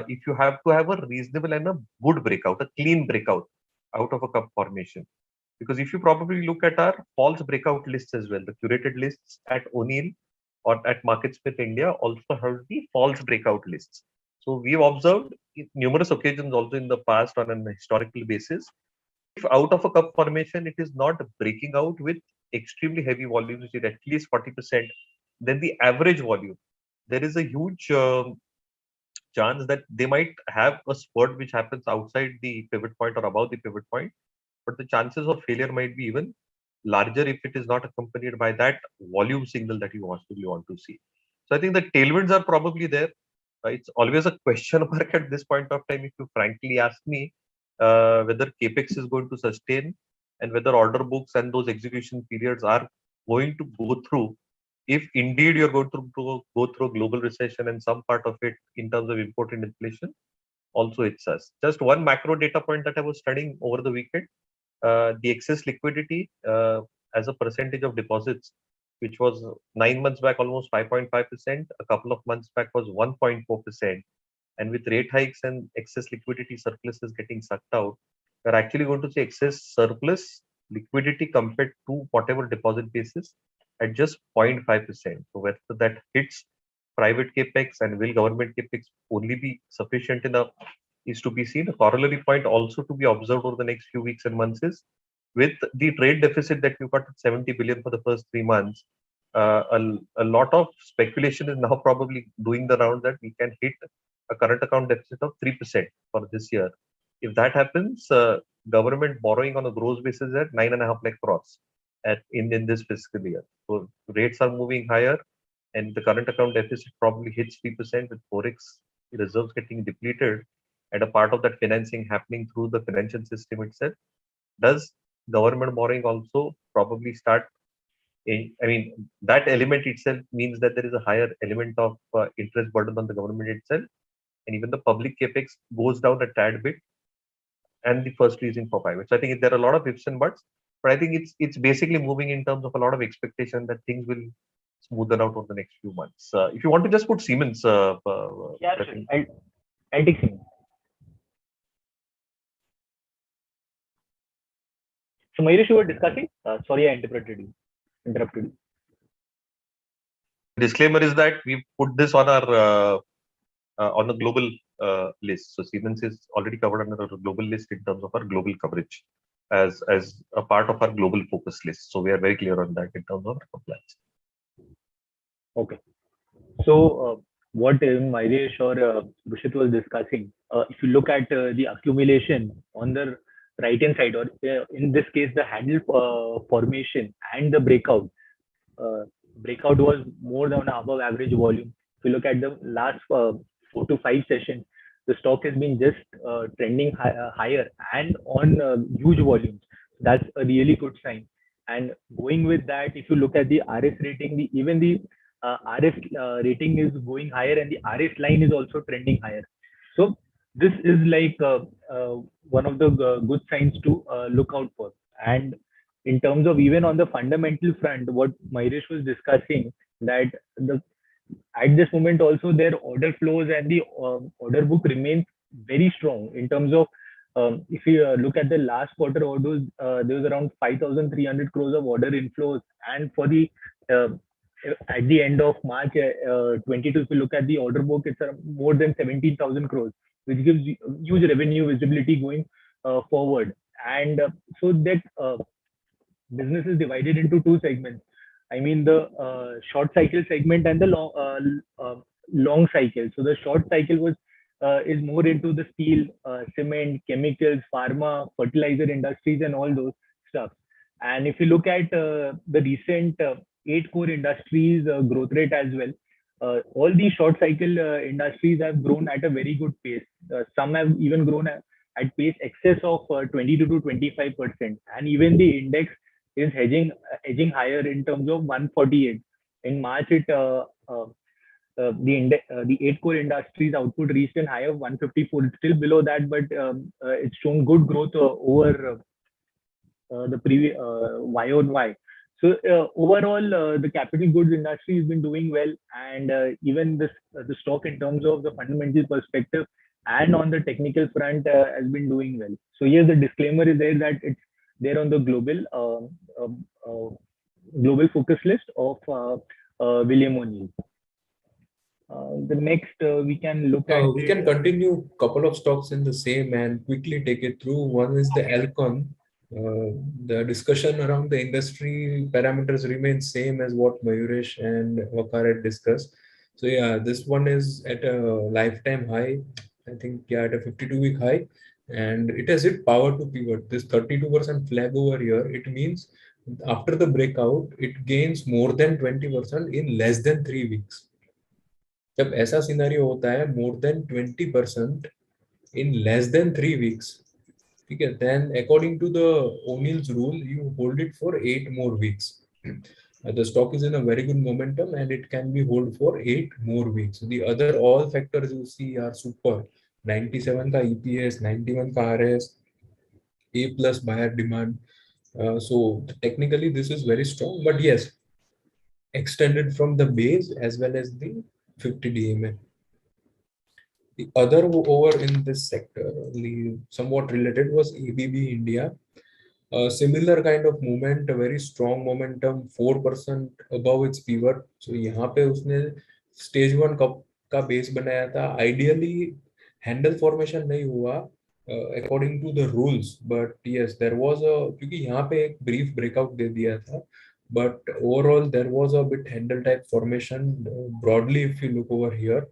if you have to have a reasonable and a good breakout, a clean breakout. out of a cup formation. Because if you probably look at our false breakout lists as well, the curated lists at O'Neill or at MarketSmith India also have the false breakout lists. So we've observed numerous occasions also in the past on an historical basis. If out of a cup formation, it is not breaking out with extremely heavy volumes, which is at least 40%, then the average volume, there is a huge chance that they might have a spurt which happens outside the pivot point or above the pivot point, but the chances of failure might be even larger if it is not accompanied by that volume signal that you want to see. So I think the tailwinds are probably there. It's always a question mark at this point of time, if you frankly ask me, whether capex is going to sustain and whether order books and those execution periods are going to go through. If indeed you're going to go through a global recession and some part of it in terms of imported inflation, also it's us. Just one macro data point that I was studying over the weekend, the excess liquidity as a percentage of deposits, which was 9 months back almost 5.5%, a couple of months back was 1.4%. And with rate hikes and excess liquidity surpluses getting sucked out, we're actually going to see excess surplus liquidity compared to whatever deposit basis at just 0.5%. So whether that hits private capex and will government capex only be sufficient enough is to be seen. A corollary point also to be observed over the next few weeks and months is, with the trade deficit that we've got at 70 billion for the first 3 months, a lot of speculation is now probably doing the round that we can hit a current account deficit of 3% for this year. If that happens, government borrowing on a gross basis is at 9.5 lakh crores in this fiscal year. So rates are moving higher, and the current account deficit probably hits 3% with forex reserves getting depleted, and a part of that financing happening through the financial system itself. Does government borrowing also probably start? I mean, that element itself means that there is a higher element of interest burden on the government itself, and even the public capex goes down a tad bit, and the first leasing for private. So I think there are a lot of ifs and buts, but I think it's basically moving in terms of a lot of expectation that things will smoothen out over the next few months. If you want to just put Siemens, Yeah, sure. I'll take Siemens. So Mayush, you were discussing? Sorry, I interrupted you. Disclaimer is that we put this on our on a global list. So Siemens is already covered under a global list in terms of our global coverage as a part of our global focus list. So we are very clear on that in terms of our compliance. Okay. So what Mayush or Rushit was discussing, if you look at the accumulation on the right hand side, or in this case the handle formation and the breakout was more than above average volume. If you look at the last 4 to 5 sessions, the stock has been just trending higher and on huge volumes. That's a really good sign. And going with that, if you look at the RS rating, even the RS rating is going higher, and the RS line is also trending higher. So this is like one of the good signs to look out for. And in terms of even on the fundamental front, what Mayush was discussing, that at this moment also their order flows and the order book remains very strong in terms of if you look at the last quarter orders, there was around 5,300 crores of order inflows, and for the at the end of March 22, if you look at the order book, it's more than 17,000 crores, which gives huge revenue visibility going forward. And so that business is divided into 2 segments. I mean, the short cycle segment and the long cycle. So the short cycle was is more into the steel, cement, chemicals, pharma, fertilizer industries, and all those stuff. And if you look at the recent 8 core industries growth rate as well, all these short cycle industries have grown at a very good pace. Some have even grown at pace excess of 22 to 25%, and even the index is edging higher in terms of 148. In March, the 8 core industries output reached a high of 154. It's still below that, but it's shown good growth over the previous Y-on-Y. So overall, the capital goods industry has been doing well, and even the stock in terms of the fundamental perspective and on the technical front has been doing well. So yes, the disclaimer is there that it's there on the global focus list of William O'Neill. The next we can look at. We can continue couple of stocks in the same and quickly take it through. One is the Elecon. The discussion around the industry parameters remains same as what Mayuresh and Vakar had discussed. So yeah, this one is at a lifetime high. I think yeah, at a 52-week high, and it has hit power to pivot. This 32% flag over here. It means after the breakout, it gains more than 20% in less than 3 weeks. जब ऐसा scenario होता है more than 20% in less than 3 weeks, ठीक है, then according to the O'Neill's rule, you hold it for 8 more weeks. The stock is in a very good momentum and it can be held for 8 more weeks. The other all factors you see are super. 97 का EPS, 91 का RS, A plus buyer demand. So technically this is very strong, but yes, extended from the base as well as the 50 DMA. The other over in this sector, somewhat related, was ABB India. A similar kind of movement, a very strong momentum, 4% above its pivot. So यहाँ पे उसने stage 1 का base बनाया था. Ideally, handle formation नहीं हुआ according to the rules, but yes, there was a, क्योंकि यहाँ पे एक brief breakout दे दिया था, but overall there was a bit handle type formation broadly if you look over here.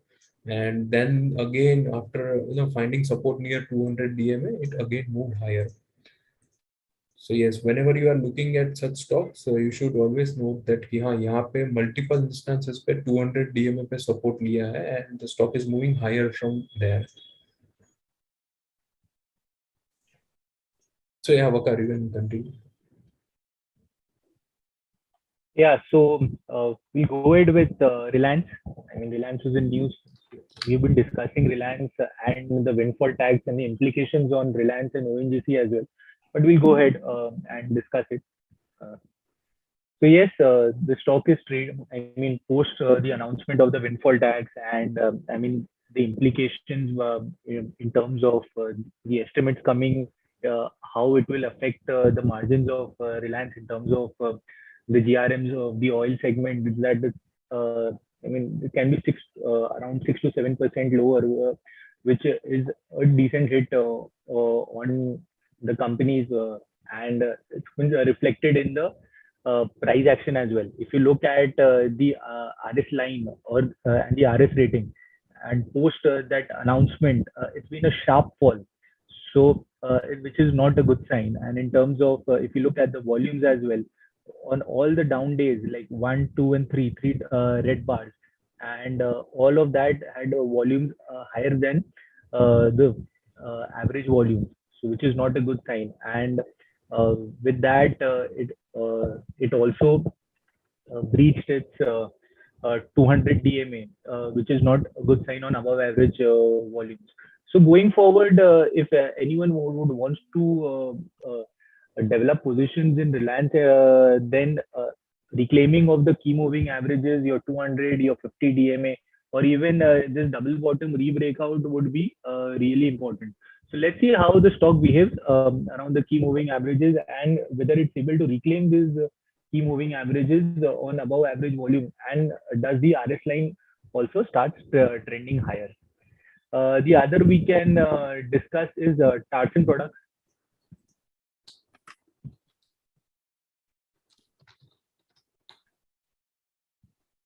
And then again, after finding support near 200 DMA, it again moved higher. So yes, whenever you are looking at such stocks, so you should always note that कि हाँ यहाँ पे multiple instances पे 200 DMA पे support लिया है and the stock is moving higher from there. So yeah, Vakar, you can continue. Yeah, so we'll go ahead with Reliance. I mean, Reliance was in news. We've been discussing Reliance and the windfall tax and the implications on Reliance and ONGC as well. But we'll go ahead and discuss it. So yes, the stock is traded. I mean, post the announcement of the windfall tax, and I mean the implications in terms of the estimates coming, how it will affect the margins of Reliance in terms of the GRMs of the oil segment. That I mean, it can be around 6 to 7% lower, which is a decent hit on the companies, and it's been reflected in the price action as well. If you look at the RS line or and the RS rating, and post that announcement, it's been a sharp fall. So, which is not a good sign. And in terms of if you look at the volumes as well, on all the down days, like 1, 2, and 3 red bars, and all of that had volumes higher than the average volume, so which is not a good sign. And with that, it also breached its 200 DMA, which is not a good sign on above average volumes. So going forward, if anyone would wants to develop positions in Reliance, then reclaiming of the key moving averages, your 200, your 50 DMA, or even this double bottom re-breakout would be really important. So let's see how the stock behaves around the key moving averages, and whether it's able to reclaim these key moving averages on above average volume, and does the RS line also starts trending higher. The other we can discuss is Tarsons products.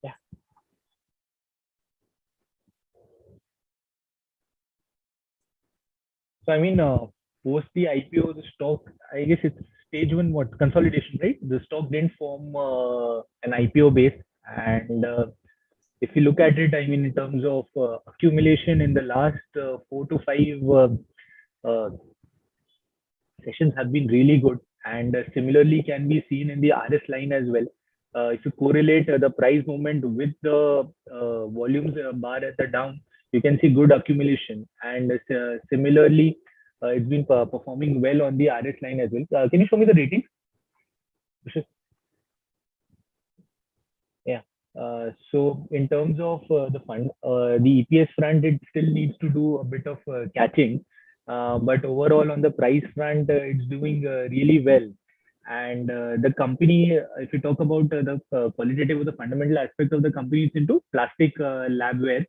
Yeah. So I mean, post the IPO, the stock, I guess it's stage 1 what consolidation, right? The stock didn't form an IPO base, and if you look at it, I mean, in terms of accumulation in the last 4 to 5 sessions have been really good, and similarly can be seen in the RS line as well. If you correlate the price movement with the volumes bar at the down, you can see good accumulation, and similarly it's been performing well on the RS line as well. Can you show me the ratings? Yeah. So in terms of the EPS front, it still needs to do a bit of catching. But overall, on the price front, it's doing really well. And the company, if you talk about the qualitative or the fundamental aspect of the company, it's into plastic labware.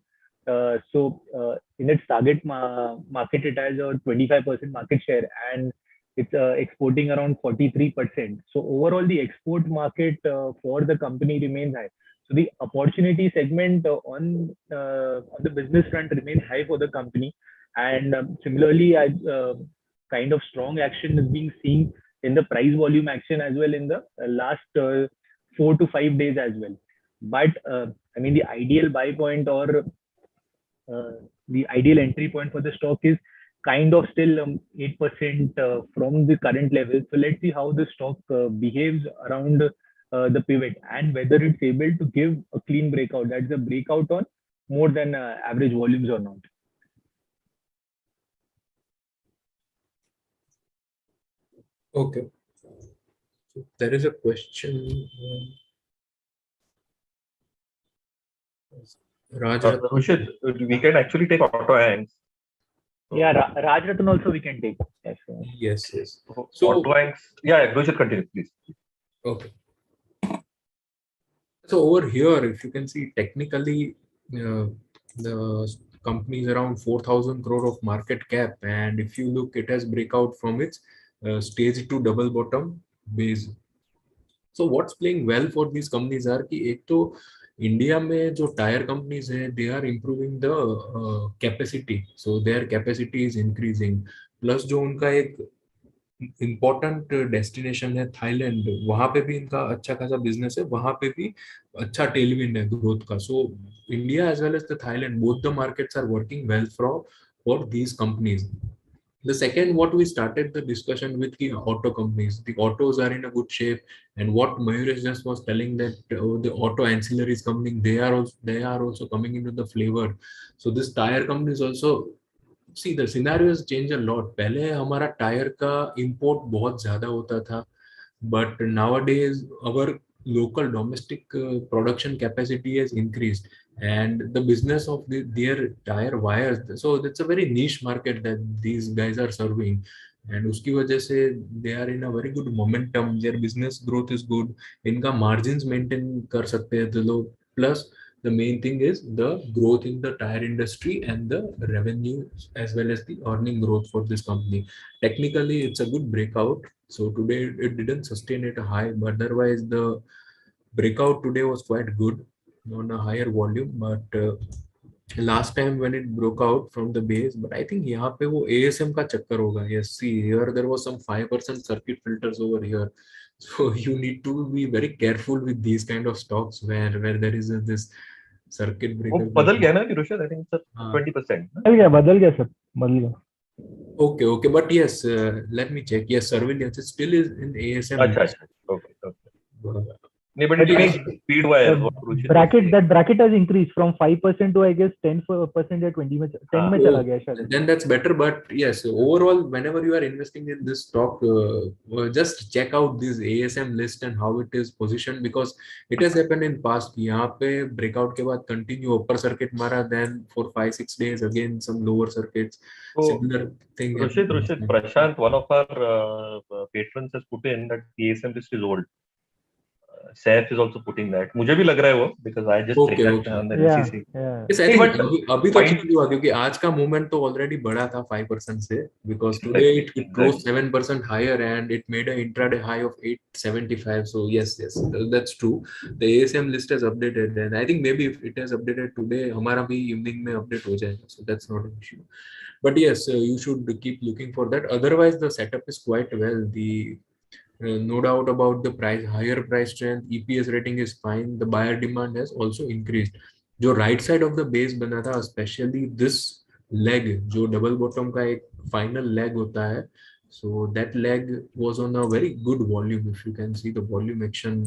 In its target market, it has a 25% market share, and it's exporting around 43%. So overall, the export market for the company remains high. So the opportunity segment on the business front remains high for the company. And similarly, kind of strong action is being seen in the price volume action as well in the last 4 to 5 days as well. But I mean, the ideal buy point or the ideal entry point for the stock is kind of still 8% from the current level. So let's see how the stock behaves around the pivot and whether it's able to give a clean breakout. That's a breakout on more than average volumes or not. Okay. So there is a question. Rajratan. Rushit, we can actually take auto hands. Yeah, Rajratan also we can take. Yes, yes. So auto hands. Yeah, Rushit, continue, please. Okay. So over here, if you can see technically, the company is around 4,000 crore of market cap, and if you look, it has breakout from its stage 2 double bottom base. So what's playing well for these companies are कि एक तो India में जो tyre companies है they are improving the capacity, so their capacity is increasing. Plus जो उनका एक important destination है थाईलैंड, वहां पे भी इनका अच्छा खासा बिजनेस है, वहां पे भी अच्छा टेलविंड है ग्रोथ का. So India as well as the Thailand, both the markets are working well for these companies. The second, what we started the discussion with the auto companies, the autos are in a good shape, and what Mayuresh just was telling that the auto ancillaries coming, they are also coming into the flavor. So this tire companies also, see the scenarios change a lot. पहले हमारा tyre का import बहुत ज्यादा होता था, but nowadays our local domestic production capacity has increased, and the business of their tire wires, so it's a very niche market that these guys are serving, and उसकी वजह से they are in a very good momentum, their business growth is good, इनका margins maintain कर सकते हैं तो लोग, plus the main thing is the growth in the tire industry and the revenue as well as the earning growth for this company. Technically it's a good breakout. So today it didn't sustain at a high, but otherwise the breakout today was quite good on a higher volume. But last time when it broke out from the base, but I think यहाँ पे वो ASM का चक्कर होगा. Yes, see here there was some 5% circuit filters over here, so you need to be very careful with these kind of stocks where there is this circuit breaker. बदल गया ना Rushit? I think it's 20%. बदल गया sir, बदल गया. Okay, but yes, let me check. Yes, surveillance still is in ASM. Okay. But it's being speed wise. That bracket has increased from 5% to I guess 10% या 20 में 10 में चला गया शायद. Then that's better. But yes, overall, whenever you are investing in this stock, just check out this ASM list and how it is positioned, because it has happened in past. यहाँ पे breakout के बाद continue upper circuit मारा, then for 5-6 days again some lower circuits. So, similar thing. Rushit, Prashant, one of our patrons has put in that the ASM list is old. Saif is also putting that. मुझे भी लग रहा है वो, because I just checked that on the NCC. Yes, I think अभी तो change हुआ क्योंकि आज का मूवमेंट तो ऑलरेडी बढ़ा था 5% से, because today it closed 7% higher and it made an intraday high of 875. So yes, that's true. The ASM list has updated, and I think maybe if it has updated today, हमारा भी evening में update हो जाएगा. So that's not an issue. But yes, you should keep looking for that. Otherwise, the setup is quite well. No doubt about the price, higher price strength, EPS rating is fine. The buyer demand has also increased. जो right side of the base बना था, especially this leg, जो double bottom का एक final leg होता है, so that leg was on a very good volume. If you can see the volume action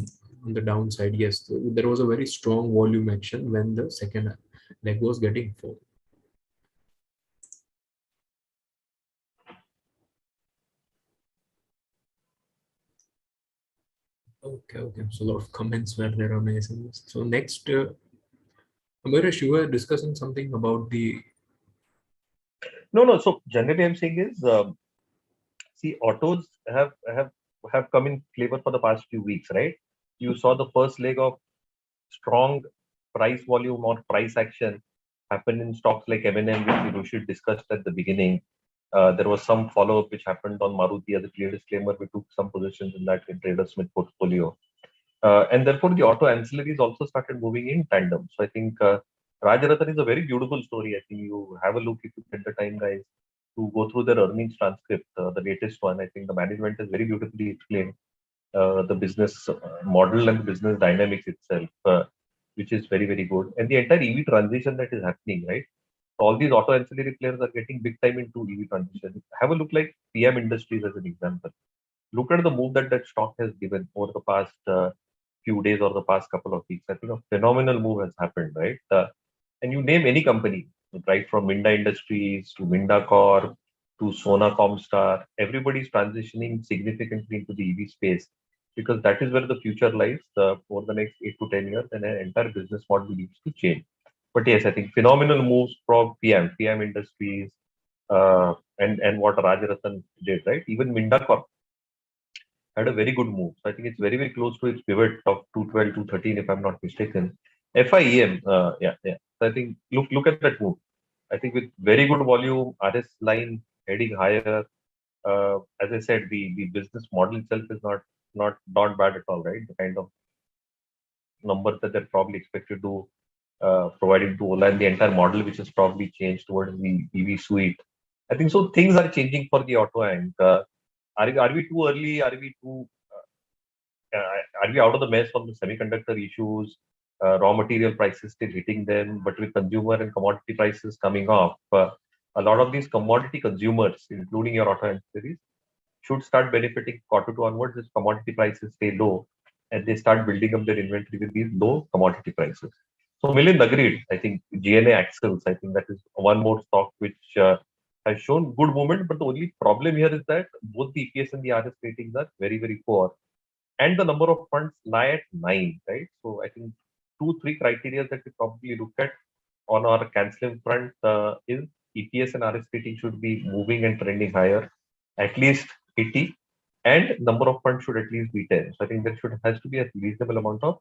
on the downside, yes, there was a very strong volume action when the second leg was getting full. Okay. So a lot of comments were there on SMS. So next, Amarish, you were discussing something about the. No. So generally, I'm saying is, see, autos have come in flavor for the past few weeks, right? You saw the first leg of strong price volume or price action happen in stocks like M&M, which Rushit discussed at the beginning. There was some follow-up which happened on Maruti as a clear disclaimer. We took some positions in that in TraderSmith portfolio. And therefore, the auto ancillaries also started moving in tandem. So I think Rajratan is a very beautiful story. I think you have a look if you get the time, guys, to go through their earnings transcript, the latest one. I think the management has very beautifully explained the business model and the business dynamics itself, which is very, very good. And the entire EV transition that is happening, right? All these auto ancillary players are getting big time into EV transition. Have a look like Fiem Industries as an example. Look at the move that that stock has given over the past few days or the past couple of weeks. I think a phenomenal move has happened, right? And you name any company, right, from Minda Industries to Minda Corp to Sona Comstar, everybody's transitioning significantly into the EV space because that is where the future lies over the next 8 to 10 years, and an entire business model needs to change. But yes, I think phenomenal moves from PM Industries, and what Rajratan did, right? Even Minda Corp had a very good move. So I think it's very, very close to its pivot of 212, 213, if I'm not mistaken. FIEM, yeah. So I think look at that move. I think with very good volume, RS line heading higher. As I said, the business model itself is not bad at all, right? The kind of numbers that they're probably expected to providing to Ola and the entire model, which has probably changed towards the EV suite. I think so. Things are changing for the auto, and are we too early? Are we out of the mess from the semiconductor issues? Raw material prices still hitting them, but with consumer and commodity prices coming off, a lot of these commodity consumers, including your auto ancillaries, should start benefiting Q2 onwards as commodity prices stay low and they start building up their inventory with these low commodity prices. So Milind agreed. I think GNA Axles, I think that is one more stock which has shown good movement, but the only problem here is that both the EPS and the RS ratings are very, very poor. And the number of funds lie at 9, right? So I think 2, 3 criteria that we probably look at on our canceling front is EPS and RS rating should be moving and trending higher, at least 80, and number of funds should at least be 10. So I think there has to be a reasonable amount of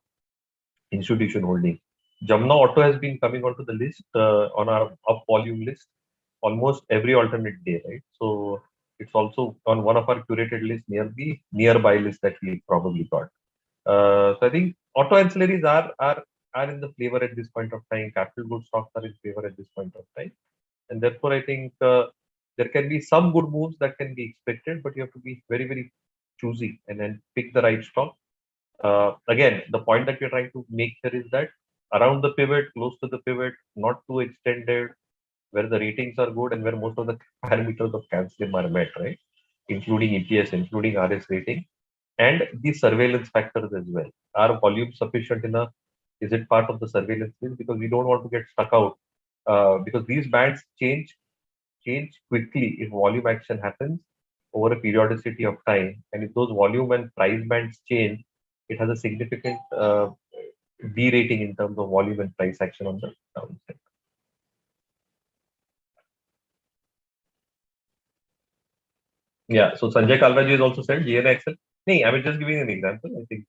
institution holding. Jamna Auto has been coming onto the list on our up volume list almost every alternate day, right? So it's also on one of our curated lists near the nearby list that we probably got. So I think auto ancillaries are in the flavor at this point of time. Capital goods stocks are in favor at this point of time, and therefore I think there can be some good moves that can be expected, but you have to be very, very choosy and then pick the right stock. Again, the point that we're trying to make here is that around the pivot, close to the pivot, not too extended, where the ratings are good and where most of the parameters of calcium are met, right? Including EPS, including RS rating, and the surveillance factors as well. Are volume sufficient enough? Is it part of the surveillance list? Because we don't want to get stuck out. Because these bands change quickly if volume action happens over a periodicity of time. And if those volume and price bands change, it has a significant derating in terms of volume and price action on the downside. Yeah, so Sanjay Kalraji has also said GNA Axle. No, I was just giving an example. I think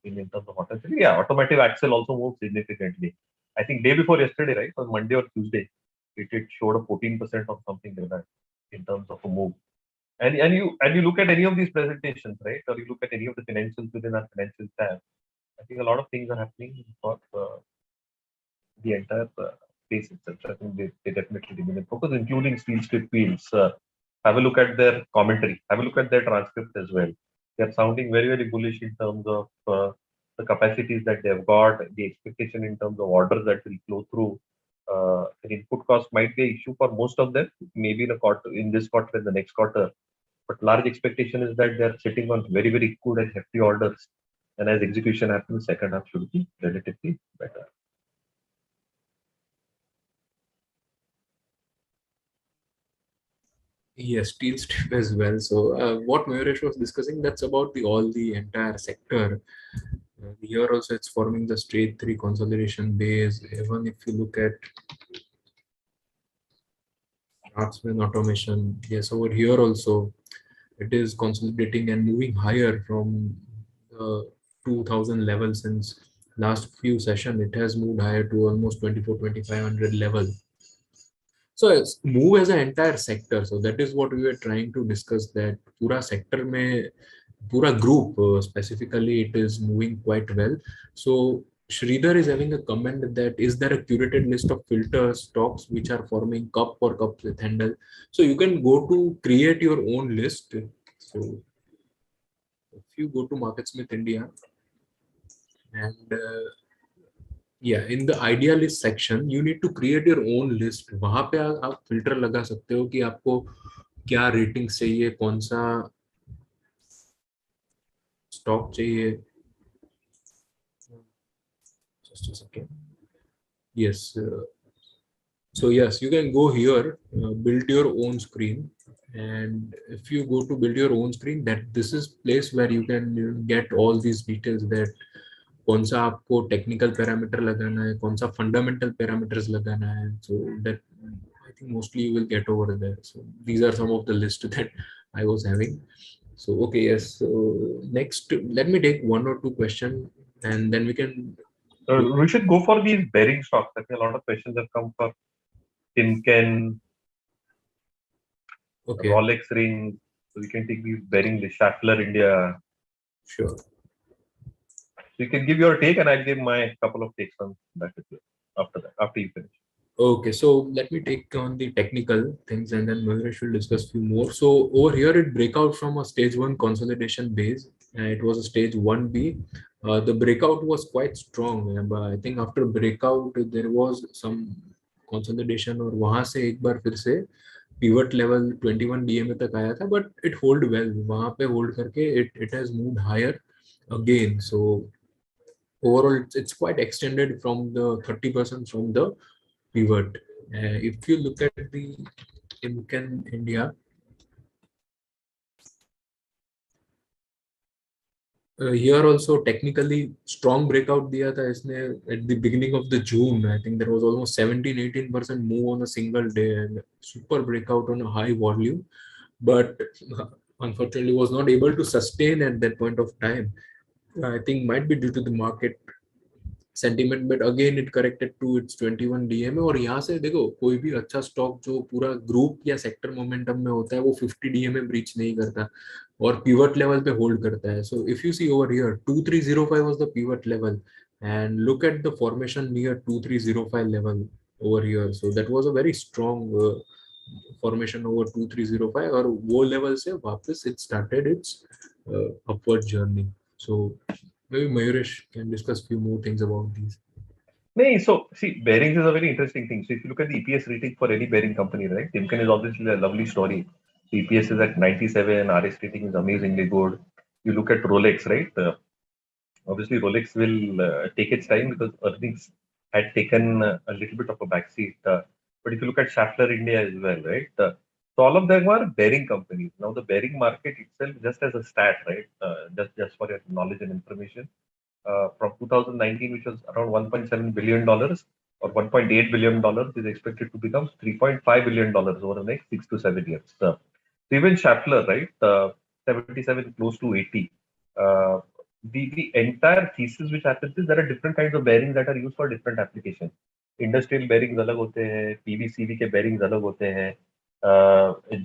in terms of auto, yeah, automotive axle also moved significantly. I think day before yesterday, right, on Monday or Tuesday, it showed a 14% or something like that in terms of a move. And you look at any of these presentations, right, or you look at any of the financials within our financial tab. I think a lot of things are happening for the entire space itself. I think they definitely remain in focus, including steel strip wheels. Have a look at their commentary. Have a look at their transcript as well. They're sounding very, very bullish in terms of the capacities that they've got, the expectation in terms of orders that will flow through. The input cost might be an issue for most of them, maybe in this quarter and the next quarter. But large expectation is that they're sitting on very, very good and hefty orders. And as execution happens, second half should be relatively better. Yes, steel strip as well. So what Mayuresh was discussing, that's about the entire sector. Here also it's forming the straight three consolidation base. Even if you look at Craftsman automation, yes, over here also it is consolidating and moving higher from the 2000 level. Since last few session it has moved higher to almost 24-2500 level. So it's move as an entire sector. So that is what we were trying to discuss, that pura sector mein, pura group specifically, it is moving quite well. So Sridhar is having a comment that is there a curated list of filter stocks which are forming cup or cups with handle. So you can go to create your own list. So if you go to MarketSmith India and yeah, in the idea list section you need to create your own list. वहां पे आप filter लगा सकते हो कि आपको क्या rating चाहिए, कौन सा स्टॉक चाहिए. Just a second. Yes. So yes, you can go here, build your own screen, and if you go to build your own screen, that this is place where you can get all these details, that कौन सा आपको technical parameter लगाना है, कौन सा fundamental parameters लगाना है. So that I think mostly you will get over there. So these are some of the list that I was having. So okay, yes. So next, let me take one or two question, and then we can. We should go for these bearing stocks. I think a lot of questions have come for Timken, Okay, Rolex rings. So we can take these bearing, the Schaeffler India. sure. So you can give your take, and I'll give my couple of takes on that as well after that, after you finish. Okay, so let me take on the technical things, and then Mahindra should discuss few more. So over here, it break out from a stage one consolidation base. It was a stage 1B. The breakout was quite strong. But I think after breakout, there was some consolidation, और वहां से एक बार फिर से pivot level 21 DMA तक आया था, but it hold well. वहां पे hold करके it has moved higher again. So overall, it's quite extended from the 30% from the pivot. If you look at the Timken India, here also technically strong breakout दिया था इसने at the beginning of the June. I think there was almost 17-18% move on a single day and super breakout on a high volume, but unfortunately was not able to sustain at that point of time. I think might be due to the market sentiment, but again it corrected to its 21 DMA. और यहाँ से देखो, कोई भी अच्छा stock जो पूरा group या सेक्टर मोमेंटम में होता है वो 50 डीएमए ब्रीच नहीं करता और पिवट लेवल पे होल्ड करता है. So if you see over here 2305 was the pivot level and look at the formation near 2305 level over here. So that was a very strong formation over 2305, और वो level से वापस it started its upward journey. So maybe Mayuresh can discuss few more things about these. No, so see, bearings is a very interesting thing. So if you look at the EPS rating for any bearing company, right? Timken is obviously a lovely story. So EPS is at 97, RS rating is amazingly good. You look at Rolex, right? Obviously, Rolex will take its time because earnings had taken a little bit of a backseat. But if you look at Schaeffler India as well, right? So all of them are bearing companies. Now the bearing market itself, just as a stat, right? Just for your knowledge and information, from 2019, which was around $1.7 billion or $1.8 billion, is expected to become $3.5 billion over the next 6 to 7 years. So even Schaeffler, right? 77 close to 80. The entire thesis which happens is there are different kinds of bearings that are used for different applications. Industrial bearings अलग होते हैं, PVCV के bearings अलग होते हैं,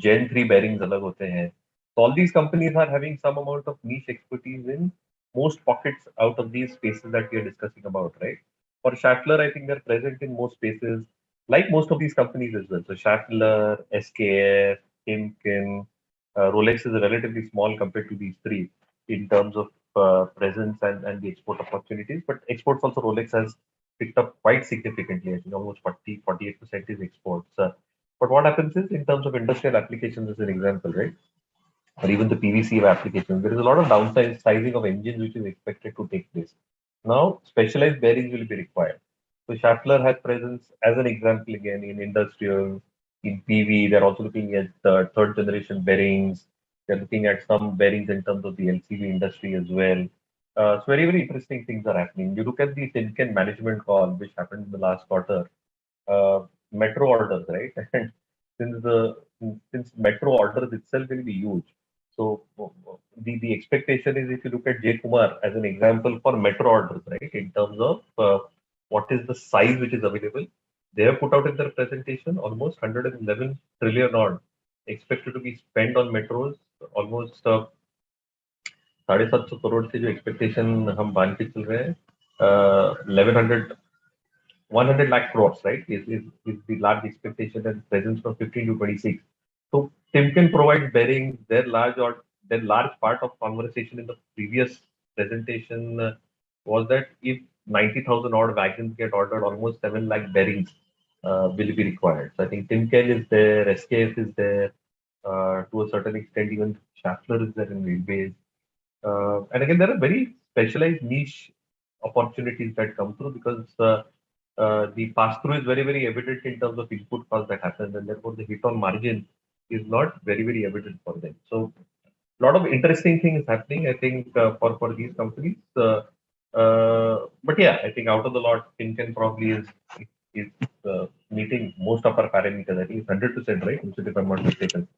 Gen 3 bearings अलग होते हैं. So all these companies are having some amount of niche expertise in most pockets out of these spaces that we are discussing about, right? For Schaeffler, I think they're present in most spaces, like most of these companies as well. So Schaeffler, SKF, Timken, Rolex is relatively small compared to these three in terms of presence and the export opportunities. But exports also, Rolex has picked up quite significantly. I think almost 48% is exports. But what happens is, in terms of industrial applications, as an example, right? Or even the PVC applications, there is a lot of downsizing of engines which is expected to take place. Now, specialized bearings will be required. So Schaeffler has presence, as an example, again in industrial, in PV. They're also looking at third generation bearings. They're looking at some bearings in terms of the LCV industry as well. So very, very interesting things are happening. You look at the Timken management call, which happened in the last quarter, metro orders, right? And since metro orders itself will be huge. So the expectation is, if you look at J Kumar as an example for metro orders, right, in terms of what is the size which is available, they have put out in their presentation almost 111 trillion odd expected to be spent on metros, almost 750 crore से जो expectation हम मान के चल रहे हैं 1100 100 lakh crores, right, is the large expectation and presence from 15 to 26. So Timken provides bearings. Their large part of conversation in the previous presentation was that if 90,000 odd wagons get ordered, almost 7 lakh bearings will be required. So I think Timken is there, SKF is there, to a certain extent even Schaeffler is there in railways. And again, there are very specialized niche opportunities that come through because the pass-through is very, very evident in terms of input cost that happens, and therefore the hit on margin is not very, very evident for them. So a lot of interesting things happening, I think, for these companies. But yeah, I think out of the lot, Timken probably is meeting most of our parameters. I think it's 100%, right? If I'm not mistaken,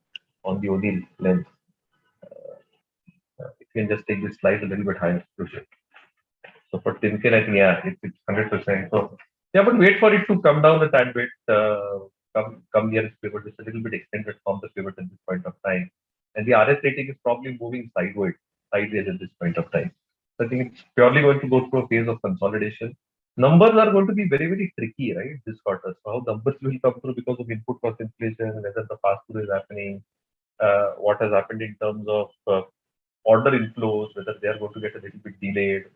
on the OD lens. If you can just take this slide a little bit higher, Rushit. So for Timken, I think, yeah, it's 100%. So yeah, but wait for it to come down a tad bit, come near its pivot. It's a little bit extended from the pivot at this point of time. And the RS rating is probably moving sideways at this point of time. So I think it's purely going to go through a phase of consolidation. Numbers are going to be very, very tricky, right, this quarter. So how numbers will come through because of input cost inflation, whether the pass-through is happening, what has happened in terms of order inflows, whether they are going to get a little bit delayed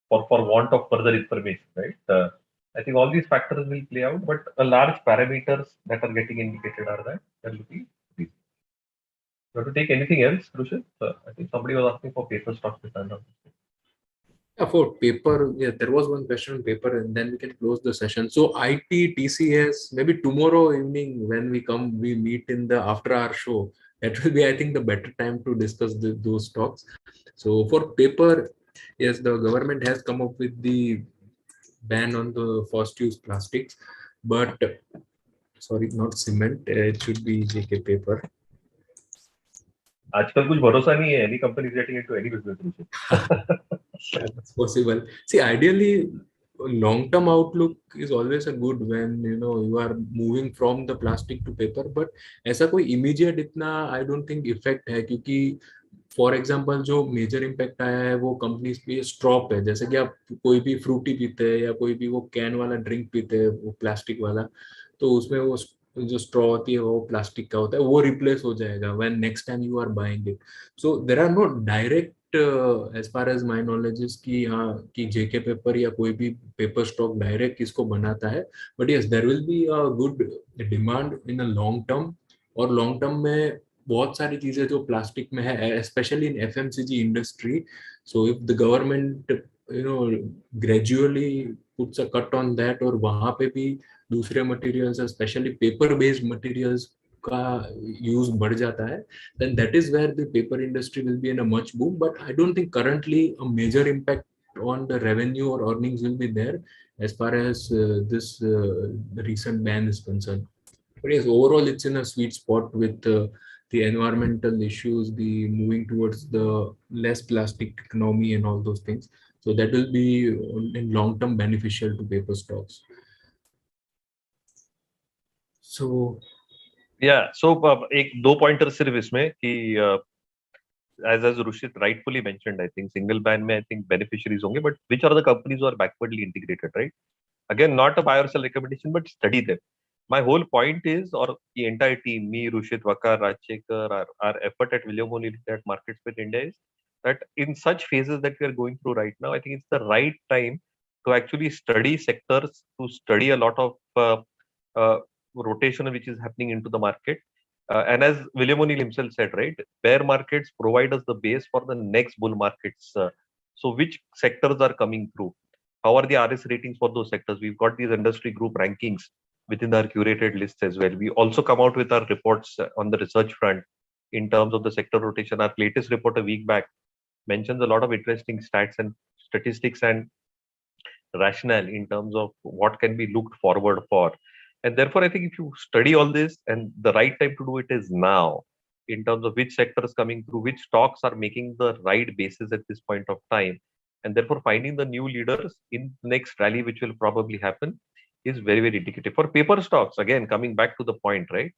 for want of further information, right? I think all these factors will play out, but a large parameters that are getting indicated are that they're looking decent. You want to take anything else, Rushit? I think somebody was asking for paper stocks. Yeah, for paper, yeah, there was one question on paper, and then we can close the session. So IT, TCS, maybe tomorrow evening when we meet in the after our show. That will be, I think, the better time to discuss those stocks. So for paper, yes, the government has come up with the ban on the first-use plastics, but sorry, not cement. It should be JK paper. आजकल कुछ भरोसा नहीं है. Any company is getting into any business. That's possible. See, ideally, long-term outlook is always a good when you are moving from the plastic to paper. But ऐसा कोई immediate इतना I don't think effect है क्योंकि for example जो major impact आया है वो companies पे स्ट्रॉ पे, जैसे कि आप कोई भी फ्रूटी पीते हैं या कोई भी वो कैन वाला ड्रिंक पीते हैं वो प्लास्टिक वाला, तो उसमें वो जो स्ट्रॉ होती है वो प्लास्टिक का होता है, वो रिप्लेस हो जाएगा when next time you are buying it. So there are no direct as far as my knowledge is कि हाँ कि जेके पेपर या कोई भी पेपर स्टॉक डायरेक्ट इसको बनाता है, but yes there will be a good demand in a long term. और लॉन्ग टर्म में बहुत सारी चीजें जो प्लास्टिक में है, specially in FMCG industry. So if the government gradually puts a cut on that और वहां पे भी दूसरे materials specially paper based materials का यूज बढ़ जाता है, then that is where the paper industry will be in a much boom. But I don't think currently a major impact on the revenue or earnings will be there as far as this recent ban is concerned. But yes, overall it's in a sweet spot with the environmental issues, the moving towards the less plastic economy and all those things. So that will be in long term beneficial to paper stocks. So yeah, so एक दो pointers सिर्फ इसमें कि as Rushit rightfully mentioned, I think single ban में I think beneficiaries होंगे, but which are the companies who are backwardly integrated, right? Again, not a buy or sell recommendation, but study them. My whole point is, or the entire team, me, Rushit, Vakar, Rajshekar, our effort at William O'Neill at MarketSmith India is that in such phases that we are going through right now, I think it's the right time to actually study sectors, to study a lot of rotation which is happening into the market. And as William O'Neill himself said, right, bear markets provide us the base for the next bull markets. So which sectors are coming through? How are the RS ratings for those sectors? We've got these industry group rankings within our curated lists as well. We also come out with our reports on the research front in terms of the sector rotation. Our latest report a week back mentions a lot of interesting stats and statistics and rationale in terms of what can be looked forward for. And therefore, I think if you study all this, and the right time to do it is now, in terms of which sectors coming through, which stocks are making the right basis at this point of time, and therefore finding the new leaders in the next rally, which will probably happen, is very, very indicative. For paper stocks, again, coming back to the point, right?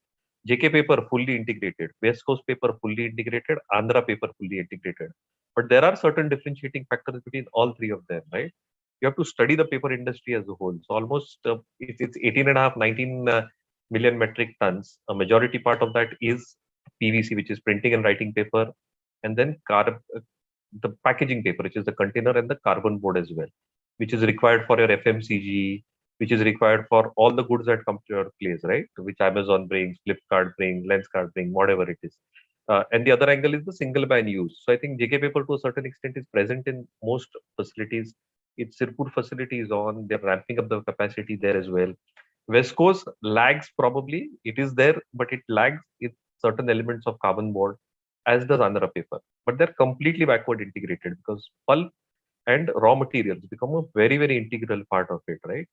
JK paper fully integrated, West Coast paper fully integrated, Andhra paper fully integrated. But there are certain differentiating factors between all three of them, right? You have to study the paper industry as a whole. So almost it's 18 and a half, 19 million metric tons. A majority part of that is PVC, which is printing and writing paper, and then the packaging paper, which is the container and the carbon board as well, which is required for your FMCG, which is required for all the goods that come to your place, right? Which Amazon brings, Flipkart brings, Lenskart brings, whatever it is. And the other angle is the single ban use. So I think JK paper to a certain extent is present in most facilities. Its Sirpur facility is on. They're ramping up the capacity there as well. West Coast lags probably. It is there, but it lags in certain elements of carbon board, as does Andhra paper. But they're completely backward integrated because pulp and raw materials become a very, very integral part of it, right?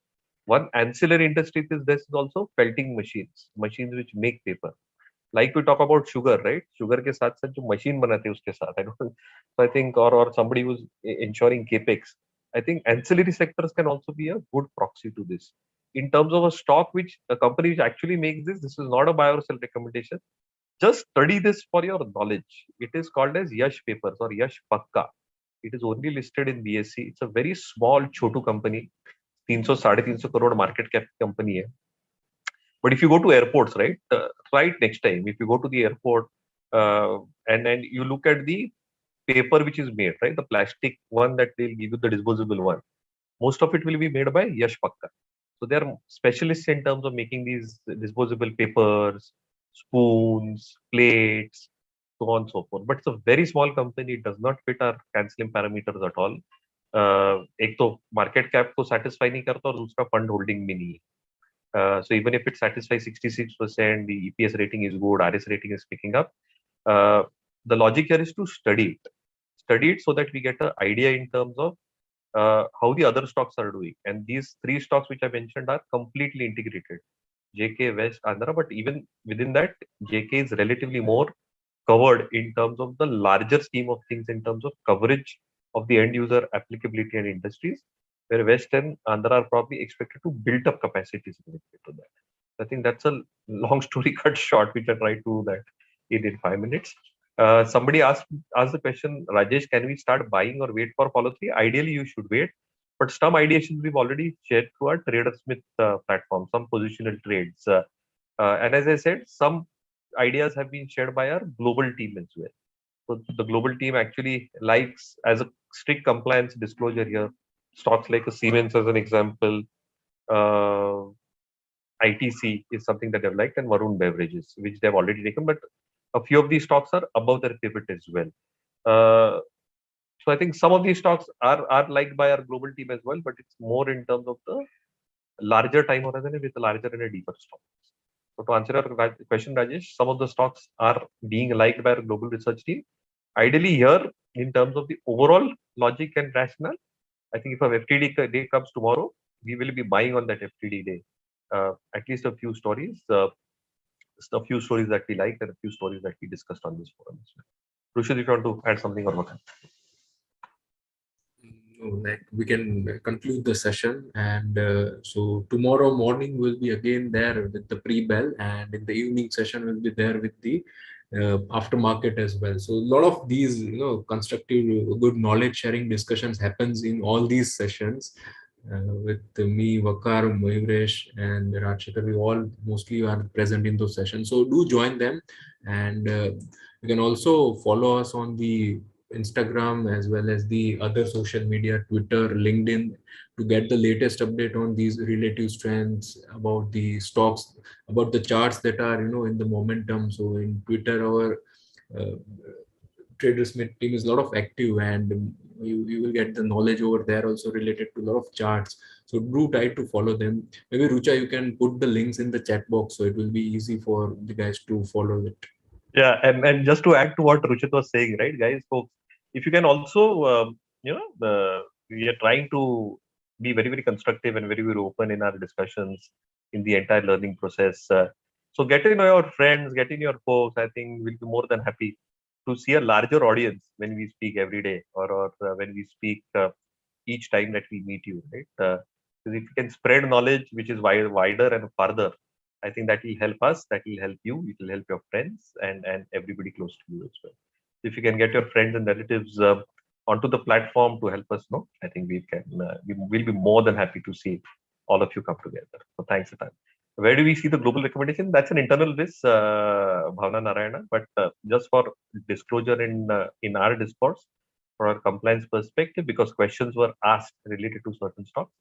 One ancillary industry is this is also felting machines, machines which make paper. Like we talk about sugar, right? Sugar के साथ साथ जो machine बनाते हैं उसके साथ. I don't. So I think or somebody who's ensuring capex. I think ancillary sectors can also be a good proxy to this. In terms of a stock which a company which actually makes this is not a buy or sell recommendation. Just study this for your knowledge. It is called as Yash papers or Yash Pakka. It is only listed in BSE. It's a very small chotu company. 300-350 crore market cap company है. But if you go to airports, right next time, if you go to the airport and then you look at the paper which is made, right, the plastic one that they'll give you, the disposable one, most of it will be made by Yash Pakka. So they are specialists in terms of making these disposable papers, spoons, plates, so on and so forth. But it's a very small company. It does not fit our canceling parameters at all. एक तो market cap को satisfy नहीं करता और दूसरा fund holding भी नहीं है. So even if it satisfies 66%, the EPS rating is good, RS rating is picking up. The logic here is to study it so that we get an idea in terms of how the other stocks are doing. And these three stocks which I mentioned are completely integrated. JK, West, Andhra, but even within that, JK is relatively more covered in terms of the larger scheme of things, in terms of coverage of the end user applicability and industries, where West and Andhra are probably expected to build up capacities related to that. I think that's a long story cut short, which I tried to do that in 5 minutes. Somebody asked the question, Rajesh, can we start buying or wait for follow 3? Ideally, you should wait. But some ideations we've already shared through our TraderSmith platform, some positional trades. And as I said, some ideas have been shared by our global team as well. So the global team actually likes, as a strict compliance disclosure here, stocks like a Siemens as an example, ITC is something that they've liked, and Varun Beverages, which they've already taken. But a few of these stocks are above their pivot as well. So I think some of these stocks are liked by our global team as well, but it's more in terms of the larger time horizon with a larger and a deeper stock. So to answer your question, Rajesh, some of the stocks are being liked by our global research team. Ideally here, in terms of the overall logic and rationale, I think if a FTD day comes tomorrow, we will be buying on that FTD day. At least a few stories, a few stories that we like and a few stories that we discussed on this forum. Rushid, if you want to add something or what? Like we can conclude the session, and so tomorrow morning we'll be again there with the pre-bell, and in the evening session we'll be there with the aftermarket as well. So a lot of these constructive, good knowledge sharing discussions happens in all these sessions with me, Vakar, Moivresh, and Rajratan. We all mostly are present in those sessions, so do join them. And you can also follow us on the Instagram as well as the other social media, Twitter, LinkedIn, to get the latest update on these relative strengths, about the stocks, about the charts that are in the momentum. So in Twitter, our TraderSmith team is a lot of active, and you will get the knowledge over there also related to a lot of charts. So So do try to follow them. Maybe Rucha, you can put the links in the chat box so it will be easy for the guys to follow it. Yeah, and just to add to what Ruchit was saying, right, guys, folks, if you can also, we are trying to be very, very constructive and very, very open in our discussions in the entire learning process. So get in your friends, get in your folks. I think we'll be more than happy to see a larger audience when we speak every day or when we speak each time that we meet you, right? Because if you can spread knowledge which is wider and farther, I think that will help us, that will help you, it will help your friends and everybody close to you as well. If you can get your friends and relatives onto the platform to help us know, I think we will be more than happy to see all of you come together. So thanks a ton. Where do we see the global recommendation? That's an internal list, Bhavna Narayana, but just for disclosure in our discourse, for our compliance perspective, because questions were asked related to certain stocks,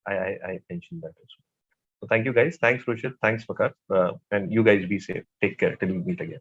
I mentioned that as well. So thank you guys. Thanks, Rushit. Thanks, Pakka. And you guys be safe. Take care till we meet again.